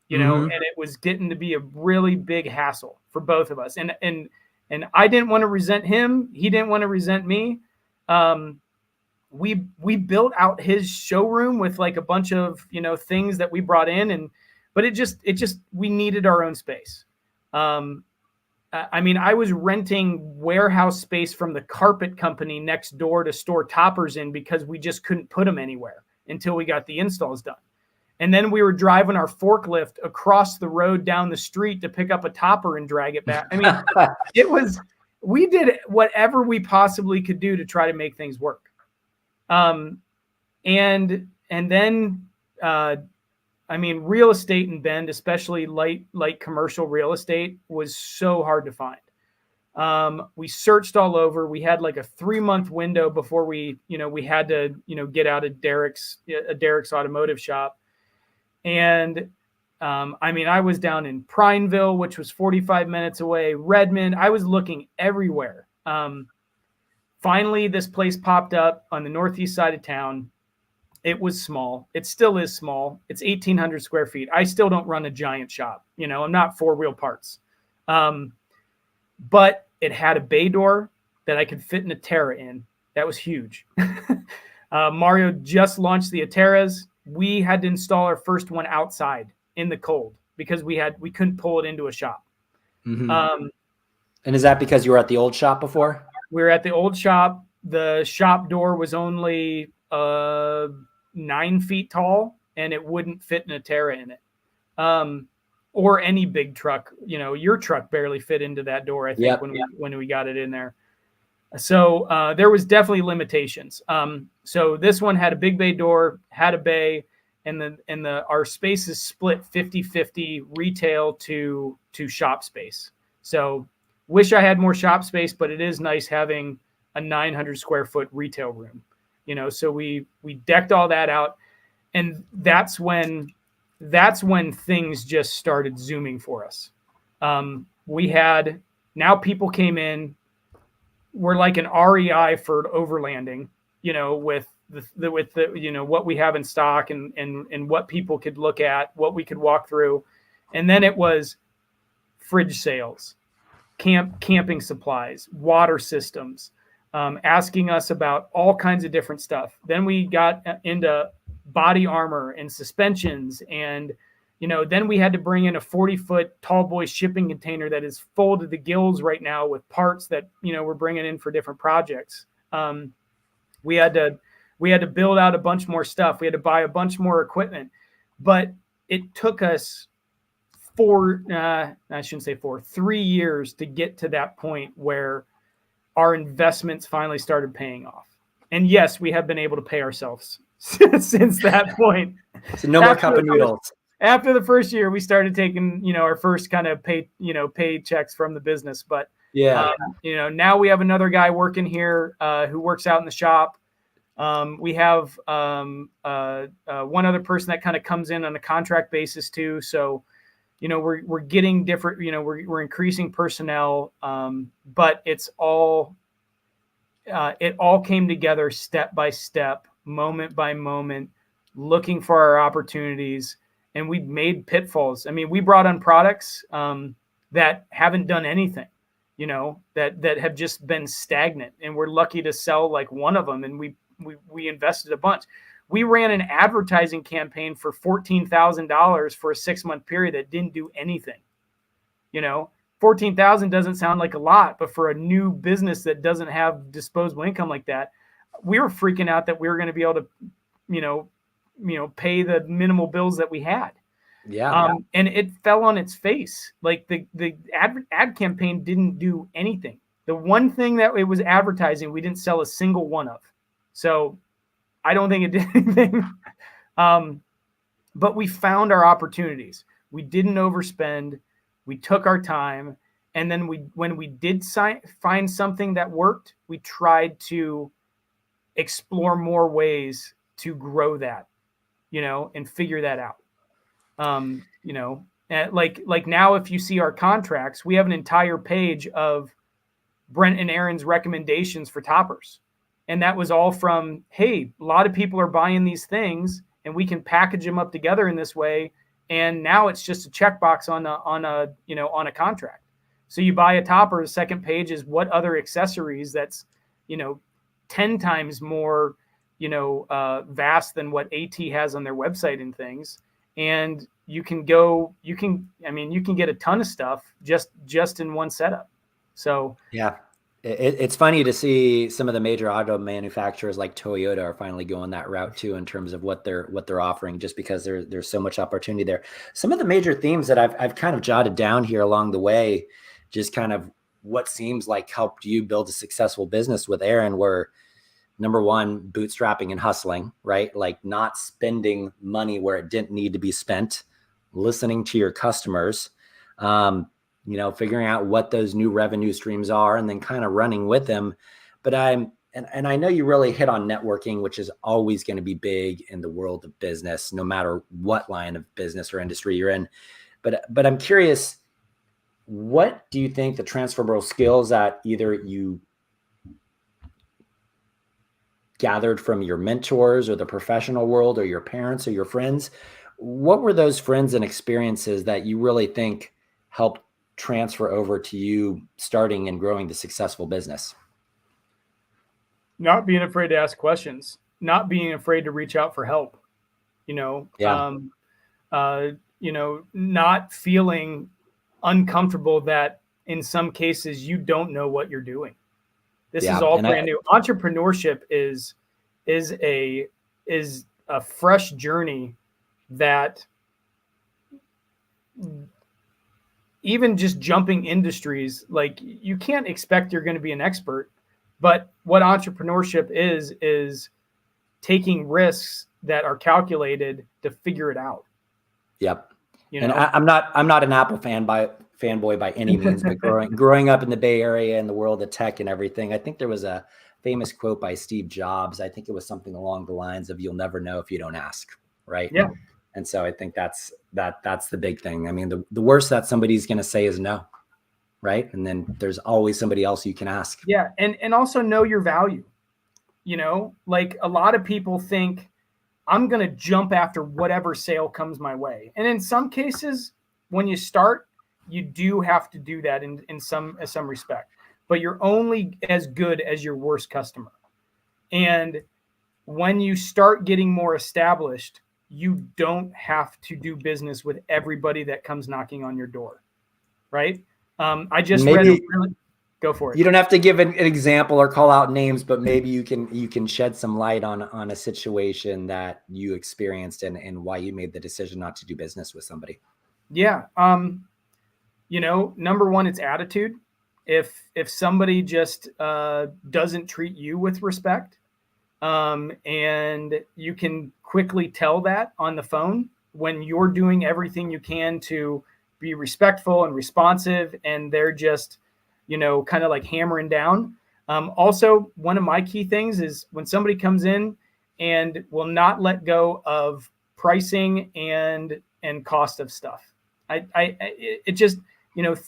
you know, and it was getting to be a really big hassle for both of us. And I didn't want to resent him. He didn't want to resent me. We built out his showroom with like a bunch of, you know, things that we brought in, but it just, we needed our own space. I mean, I was renting warehouse space from the carpet company next door to store toppers in because we just couldn't put them anywhere until we got the installs done. And then we were driving our forklift across the road down the street to pick up a topper and drag it back. I mean, we did whatever we possibly could do to try to make things work. And then, I mean, real estate in Bend, especially light commercial real estate, was so hard to find. We searched all over. We had like a 3-month window before we had to, get out of Derek's automotive shop. And I mean, I was down in Prineville, which was 45 minutes away, Redmond. I was looking everywhere. Finally, this place popped up on the northeast side of town. It was small. It still is small. It's 1,800 square feet. I still don't run a giant shop. You know, I'm not 4-wheel parts. But it had a bay door that I could fit an Atera in. That was huge. Mario just launched the Ateras. We had to install our first one outside in the cold because we couldn't pull it into a shop. And is that because you were at the old shop before? We were at the old shop. The shop door was only 9 feet tall, and it wouldn't fit an Atera in it. Or any big truck. You know, your truck barely fit into that door, I think, when we got it in there. So there was definitely limitations. So this one had a big bay door, had a bay, and our space is split 50-50 retail to shop space. So wish I had more shop space, but it is nice having a 900 square foot retail room. You know, so we decked all that out, and that's when things just started zooming for us. Now people came in. We're like an REI for overlanding, you know, with the you know, what we have in stock and what people could look at, what we could walk through, and then it was fridge sales, camping supplies, water systems. Asking us about all kinds of different stuff. Then we got into body armor and suspensions. And, you know, then we had to bring in a 40-foot tall boy shipping container that is full to the gills right now with parts that, you know, we're bringing in for different projects. We had to build out a bunch more stuff. We had to buy a bunch more equipment, but it took us 3 years to get to that point where our investments finally started paying off. And yes, we have been able to pay ourselves since that point. So no more cup of noodles. After the first year, we started taking, you know, our first kind of pay checks from the business. But you know, now we have another guy working here who works out in the shop. We have one other person that kind of comes in on a contract basis too. So, you know, we're getting different, you know, we're increasing personnel, but it all came together step by step, moment by moment, looking for our opportunities, and we made pitfalls. I mean, we brought on products that haven't done anything, you know, that have just been stagnant, and we're lucky to sell like one of them, and we invested a bunch. We ran an advertising campaign for $14,000 for a 6-month period that didn't do anything. You know, $14,000 doesn't sound like a lot, but for a new business that doesn't have disposable income like that, we were freaking out that we were going to be able to, you know, pay the minimal bills that we had. And it fell on its face. Like the ad campaign didn't do anything. The one thing that it was advertising, we didn't sell a single one of. So I don't think it did anything. But we found our opportunities. We didn't overspend. We took our time. And then when we did find something that worked, we tried to explore more ways to grow that, and figure that out. And like now, if you see our contracts, we have an entire page of Brent and Aaron's recommendations for toppers. And that was all from, hey, a lot of people are buying these things and we can package them up together in this way. And now it's just a checkbox on a contract. So you buy a topper, the second page is what other accessories that's, 10 times more, vast than what AT has on their website and things. And you can get a ton of stuff just in one setup. So yeah, it's funny to see some of the major auto manufacturers like Toyota are finally going that route too, in terms of what they're offering, just because there's so much opportunity there. Some of the major themes that I've kind of jotted down here along the way, just kind of what seems like helped you build a successful business with Aaron, were number one, bootstrapping and hustling, right? Like not spending money where it didn't need to be spent, listening to your customers, figuring out what those new revenue streams are, and then kind of running with them. But I know you really hit on networking, which is always going to be big in the world of business, no matter what line of business or industry you're in. But I'm curious, what do you think the transferable skills that either you gathered from your mentors or the professional world or your parents or your friends, what were those friends and experiences that you really think helped transfer over to you starting and growing the successful business? Not being afraid to ask questions, not being afraid to reach out for help, not feeling uncomfortable that in some cases you don't know what you're doing. This is all brand new. Entrepreneurship is a fresh journey that even just jumping industries, like you can't expect you're going to be an expert, but what entrepreneurship is taking risks that are calculated to figure it out. Yep. And I'm not an Apple fanboy by any means, but growing up in the Bay Area and the world of tech and everything, I think there was a famous quote by Steve Jobs. I think it was something along the lines of, "You'll never know if you don't ask." Right. Yeah. And so I think that's the big thing. I mean, the worst that somebody's going to say is no. Right. And then there's always somebody else you can ask. Yeah. And also know your value. Like a lot of people think, I'm going to jump after whatever sale comes my way. And in some cases, when you start, you do have to do that in some respect, but you're only as good as your worst customer. And when you start getting more established, you don't have to do business with everybody that comes knocking on your door. Right. I just go for it. You don't have to give an example or call out names, but maybe you can shed some light on a situation that you experienced and why you made the decision not to do business with somebody. Yeah. Number one, it's attitude. If somebody just doesn't treat you with respect, and you can quickly tell that on the phone when you're doing everything you can to be respectful and responsive, and they're just kind of like hammering down. Also, one of my key things is when somebody comes in and will not let go of pricing and cost of stuff. It just,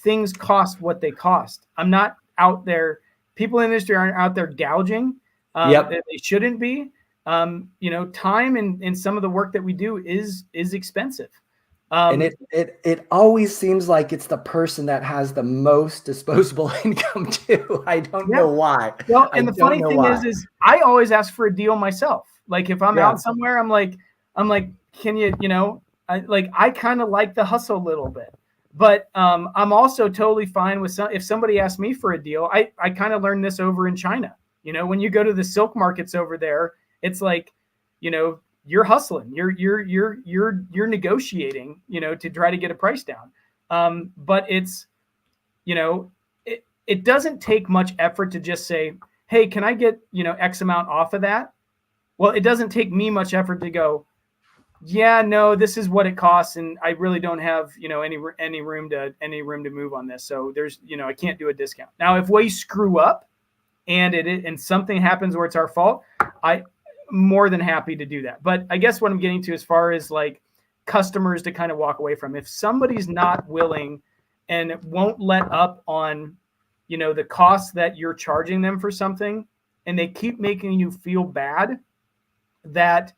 things cost what they cost. I'm not out there. People in the industry aren't out there gouging. They shouldn't be. Time and some of the work that we do is expensive. And it always seems like it's the person that has the most disposable income too. I don't know why. Well, and the funny thing is I always ask for a deal myself. Like if I'm out somewhere, I'm like, can you, I kind of like the hustle a little bit, but I'm also totally fine with if somebody asks me for a deal. I kind of learned this over in China. When you go to the silk markets over there, it's like, you're hustling, you're negotiating, to try to get a price down. But it's, it doesn't take much effort to just say, hey, can I get, X amount off of that? Well, it doesn't take me much effort to go, yeah, no, this is what it costs. And I really don't have, any room to move on this. So there's, I can't do a discount. Now, if we screw up and something happens where it's our fault, I'm more than happy to do that. But I guess what I'm getting to as far as like customers to kind of walk away from, if somebody's not willing and won't let up on, the cost that you're charging them for something, and they keep making you feel bad that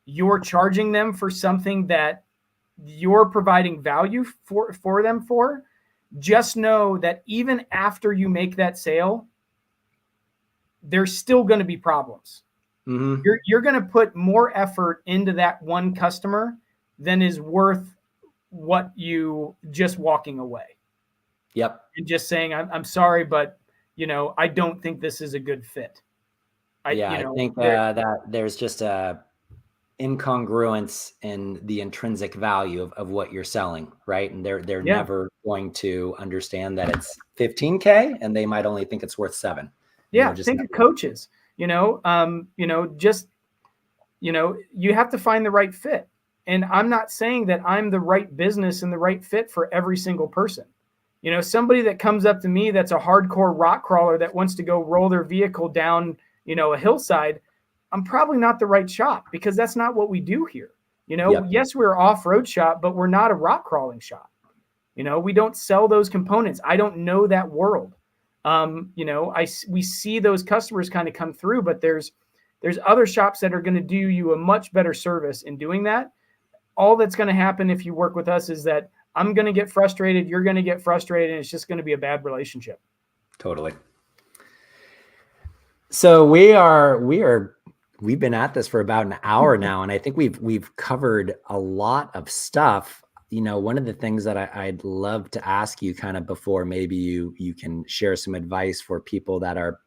you're charging them for something that you're providing value for them for, just know that even after you make that sale, there's still going to be problems. Mm-hmm. You're going to put more effort into that one customer than is worth what you just walking away. Yep. And just saying, I'm sorry, but I don't think this is a good fit. I think that there's just a incongruence in the intrinsic value of what you're selling, right? And they're never going to understand that it's $15K, and they might only think it's worth $7. Yeah, think of coaches. You have to find the right fit. And I'm not saying that I'm the right business and the right fit for every single person. Somebody that comes up to me that's a hardcore rock crawler that wants to go roll their vehicle down, a hillside, I'm probably not the right shop, because that's not what we do here. Yes, we're an off-road shop, but we're not a rock crawling shop. We don't sell those components. I don't know that world. We see those customers kind of come through, but there's other shops that are going to do you a much better service in doing that. All that's going to happen if you work with us is that I'm going to get frustrated, you're going to get frustrated, and it's just going to be a bad relationship. Totally. So we've been at this for about an hour now, and I think we've covered a lot of stuff. One of the things that I'd love to ask you kind of before maybe you can share some advice for people that are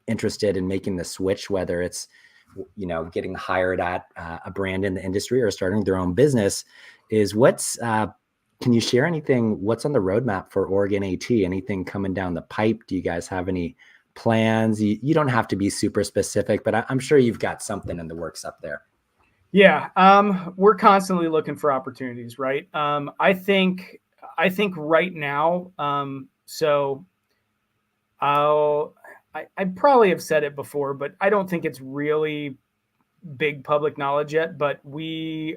interested in making the switch, whether it's, getting hired at a brand in the industry or starting their own business, is can you share anything? What's on the roadmap for Oregon AT? Anything coming down the pipe? Do you guys have any plans? You don't have to be super specific, but I'm sure you've got something in the works up there. Yeah. We're constantly looking for opportunities, right? I think right now, I probably have said it before, but I don't think it's really big public knowledge yet, but we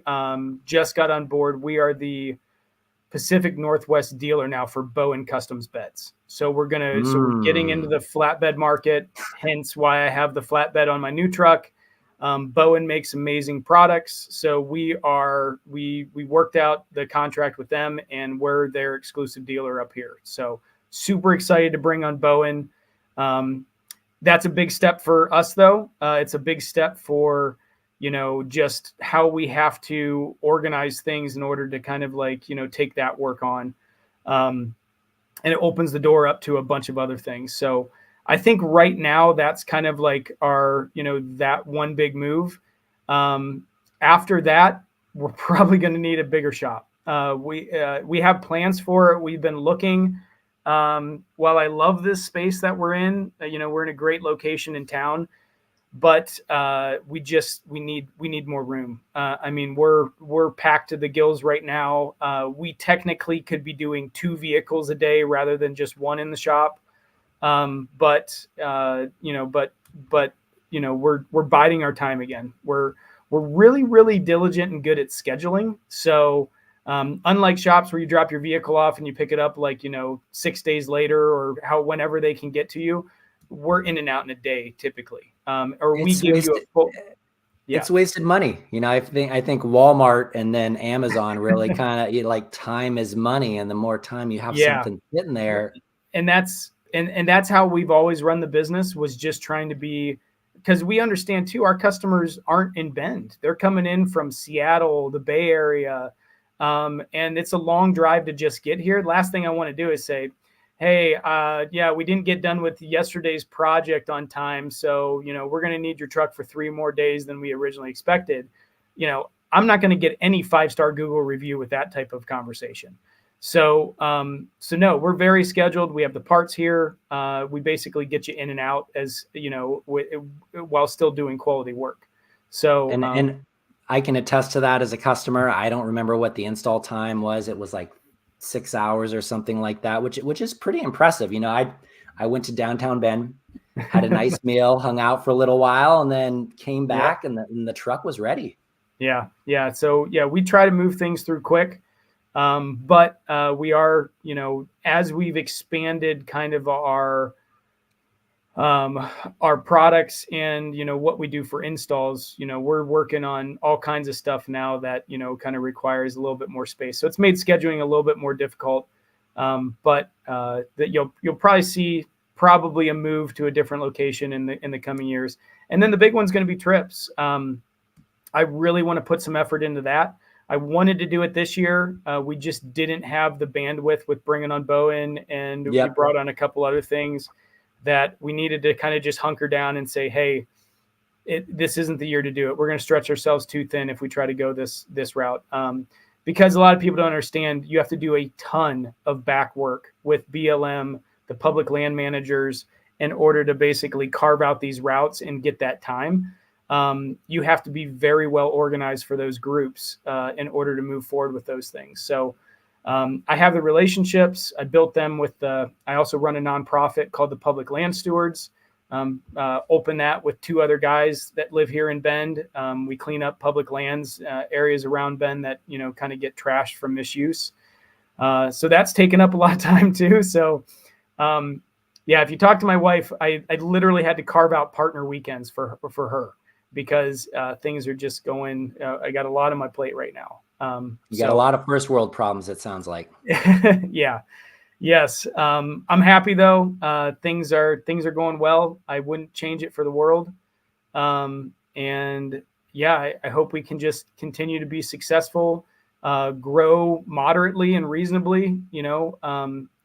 just got on board. We are the Pacific Northwest dealer now for Bowen Customs beds. So we're getting into the flatbed market, hence why I have the flatbed on my new truck. Bowen makes amazing products. So we worked out the contract with them, and we're their exclusive dealer up here. So super excited to bring on Bowen. That's a big step for us, though. It's a big step for, just how we have to organize things in order to kind of take that work on. And it opens the door up to a bunch of other things. So I think right now that's kind of like our, that one big move. After that, we're probably going to need a bigger shop. We have plans for it. We've been looking. While I love this space that we're in, we're in a great location in town, but we need more room. We're packed to the gills right now. We technically could be doing 2 vehicles a day rather than just one in the shop. But we're biding our time again. We're really, really diligent and good at scheduling. So, unlike shops where you drop your vehicle off and you pick it up 6 days later or whenever they can get to you, we're in and out in a day typically. It's wasted money. I think Walmart and then Amazon really kind of time is money, and the more time you have something sitting there. And that's how we've always run the business, was just trying to be, because we understand too, our customers aren't in Bend. They're coming in from Seattle, the Bay Area. And it's a long drive to just get here. Last thing I want to do is say, hey, we didn't get done with yesterday's project on time. So, we're going to need your truck for 3 more days than we originally expected. I'm not going to get any 5-star Google review with that type of conversation. So no, we're very scheduled. We have the parts here. We basically get you in and out as, while still doing quality work. So, and I can attest to that as a customer. I don't remember what the install time was. It was 6 hours or something like that, which is pretty impressive. I went to downtown Bend had a nice meal, hung out for a little while, and then came Yeah. back, and the truck was ready. Yeah. Yeah. So yeah, we try to move things through quick. But we are, as we've expanded kind of our products and, what we do for installs, we're working on all kinds of stuff now that, kind of requires a little bit more space. So it's made scheduling a little bit more difficult. But that you'll probably see probably a move to a different location in the coming years. And then the big one's going to be trips. I really want to put some effort into that. I wanted to do it this year. We just didn't have the bandwidth with bringing on Bowen, and we brought on a couple other things that we needed to kind of just hunker down and say, hey, this isn't the year to do it. We're going to stretch ourselves too thin if we try to go this route. Because a lot of people don't understand, you have to do a ton of back work with BLM, the public land managers, in order to basically carve out these routes and get that time. You have to be very well organized for those groups in order to move forward with those things. So I have the relationships. I built them I also run a nonprofit called the Public Land Stewards. Open that with two other guys that live here in Bend. We clean up public lands, areas around Bend that, kind of get trashed from misuse. So that's taken up a lot of time too. So if you talk to my wife, I literally had to carve out partner weekends for her because things are just going, I got a lot on my plate right now. You got a lot of first world problems, it sounds like. Yeah. Yes. I'm happy though. Things are going well. I wouldn't change it for the world. And yeah, I hope we can just continue to be successful, grow moderately and reasonably,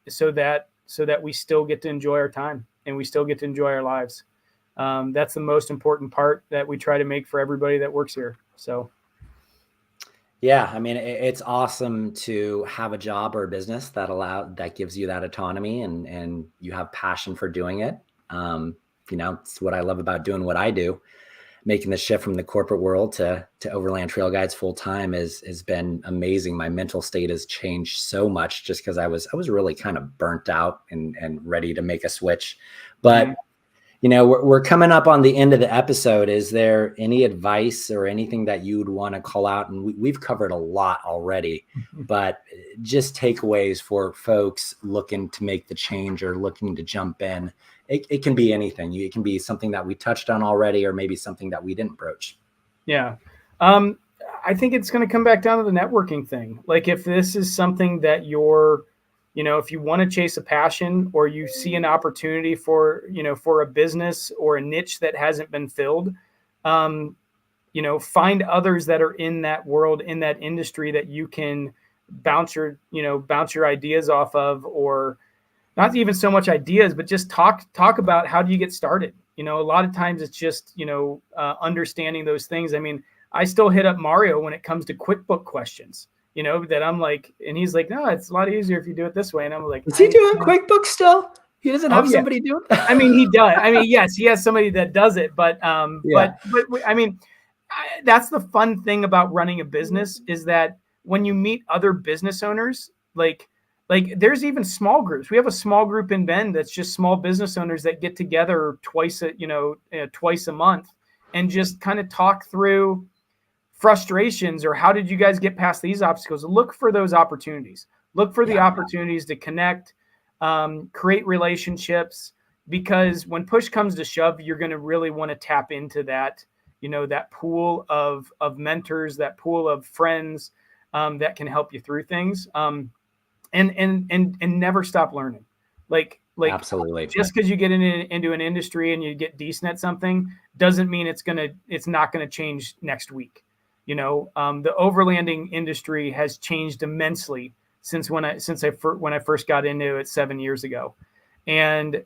so that we still get to enjoy our time and we still get to enjoy our lives. That's the most important part that we try to make for everybody that works here. So. Yeah, I mean, it's awesome to have a job or a business that gives you that autonomy and you have passion for doing it. It's what I love about doing what I do. Making the shift from the corporate world to Overland Trail Guides full time has been amazing. My mental state has changed so much just because I was really kind of burnt out and ready to make a switch. But we're coming up on the end of the episode. Is there any advice or anything that you would want to call out? And we've covered a lot already, but just takeaways for folks looking to make the change or looking to jump in. It can be anything. It can be something that we touched on already, or maybe something that we didn't broach. Yeah. I think it's going to come back down to the networking thing. Like if this is something that if you want to chase a passion or you see an opportunity for a business or a niche that hasn't been filled, find others that are in that world, in that industry that you can bounce your ideas off of, or not even so much ideas, but just talk about how do you get started? A lot of times it's just, understanding those things. I mean, I still hit up Mario when it comes to QuickBook questions. That I'm like, and he's like, no, it's a lot easier if you do it this way. And I'm like, is he doing QuickBooks still? He doesn't have somebody do it. I mean, he does. I mean, yes, he has somebody that does it, but I mean, that's the fun thing about running a business is that when you meet other business owners, like there's even small groups. We have a small group in Bend that's just small business owners that get together twice a month and just kind of talk through frustrations or how did you guys get past these obstacles. Look for those opportunities. Look for the opportunities to connect, create relationships, because when push comes to shove, you're going to really want to tap into that, that pool of mentors, that pool of friends that can help you through things, and never stop learning. Like absolutely. Just because you get into an industry and you get decent at something doesn't mean it's not going to change next week. The overlanding industry has changed immensely since when I first got into it 7 years ago, and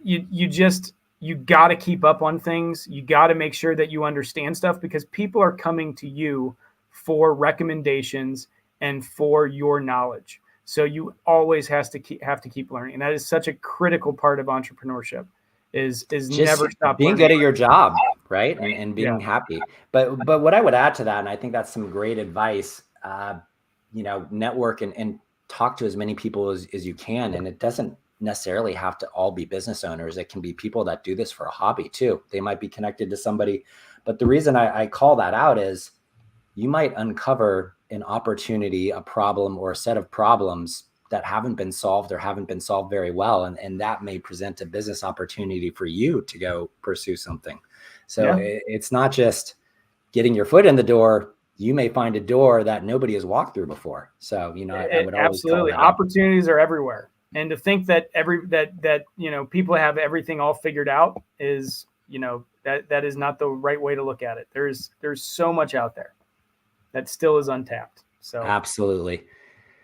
you got to keep up on things. You got to make sure that you understand stuff because people are coming to you for recommendations and for your knowledge. So you always have to keep learning, and that is such a critical part of entrepreneurship. Is just never stop being learning. good at your job, right? And being happy. But what I would add to that, and I think that's some great advice, network and talk to as many people as you can. And it doesn't necessarily have to all be business owners. It can be people that do this for a hobby too. They might be connected to somebody. But the reason I call that out is you might uncover an opportunity, a problem, or a set of problems that haven't been solved or haven't been solved very well. And that may present a business opportunity for you to go pursue something. So it's not just getting your foot in the door. You may find a door that nobody has walked through before. So, I would always absolutely, opportunities are everywhere. And to think that people have everything all figured out is, that is not the right way to look at it. There's so much out there that still is untapped. So absolutely.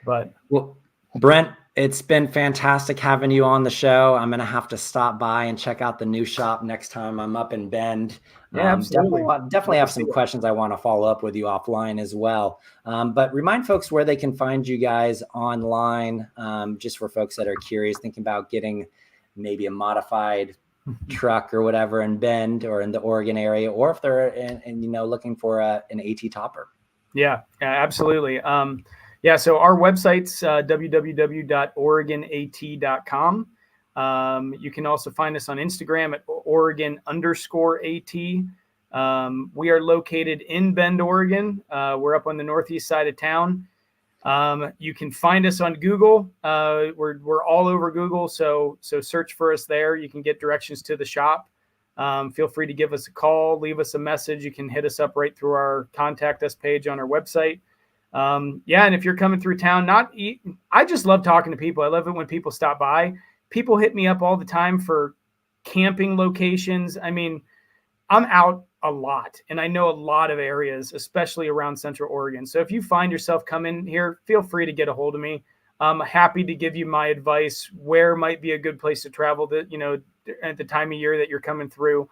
But well, Brent, it's been fantastic having you on the show. I'm going to have to stop by and check out the new shop next time I'm up in Bend. Yeah, absolutely. Definitely have some questions I want to follow up with you offline as well. But remind folks where they can find you guys online, just for folks that are curious, thinking about getting maybe a modified truck or whatever in Bend or in the Oregon area, or if they're looking for an AT topper. Yeah, absolutely. So our website's www.oregonat.com. You can also find us on Instagram at Oregon_AT. We are located in Bend, Oregon. We're up on the northeast side of town. You can find us on Google. We're all over Google, so search for us there. You can get directions to the shop. Feel free to give us a call, leave us a message. You can hit us up right through our contact us page on our website. And if you're coming through town, I just love talking to people. I love it when people stop by. People hit me up all the time for camping locations. I mean, I'm out a lot and I know a lot of areas, especially around Central Oregon. So if you find yourself coming here, feel free to get a hold of me. I'm happy to give you my advice, where might be a good place to travel at the time of year that you're coming through.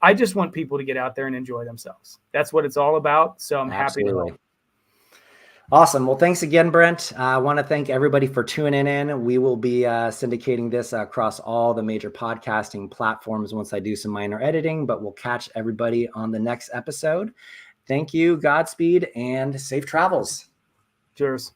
I just want people to get out there and enjoy themselves. That's what it's all about. So I'm happy to help. Awesome. Well, thanks again, Brent. I want to thank everybody for tuning in. We will be syndicating this across all the major podcasting platforms once I do some minor editing, but we'll catch everybody on the next episode. Thank you, Godspeed, and safe travels. Cheers.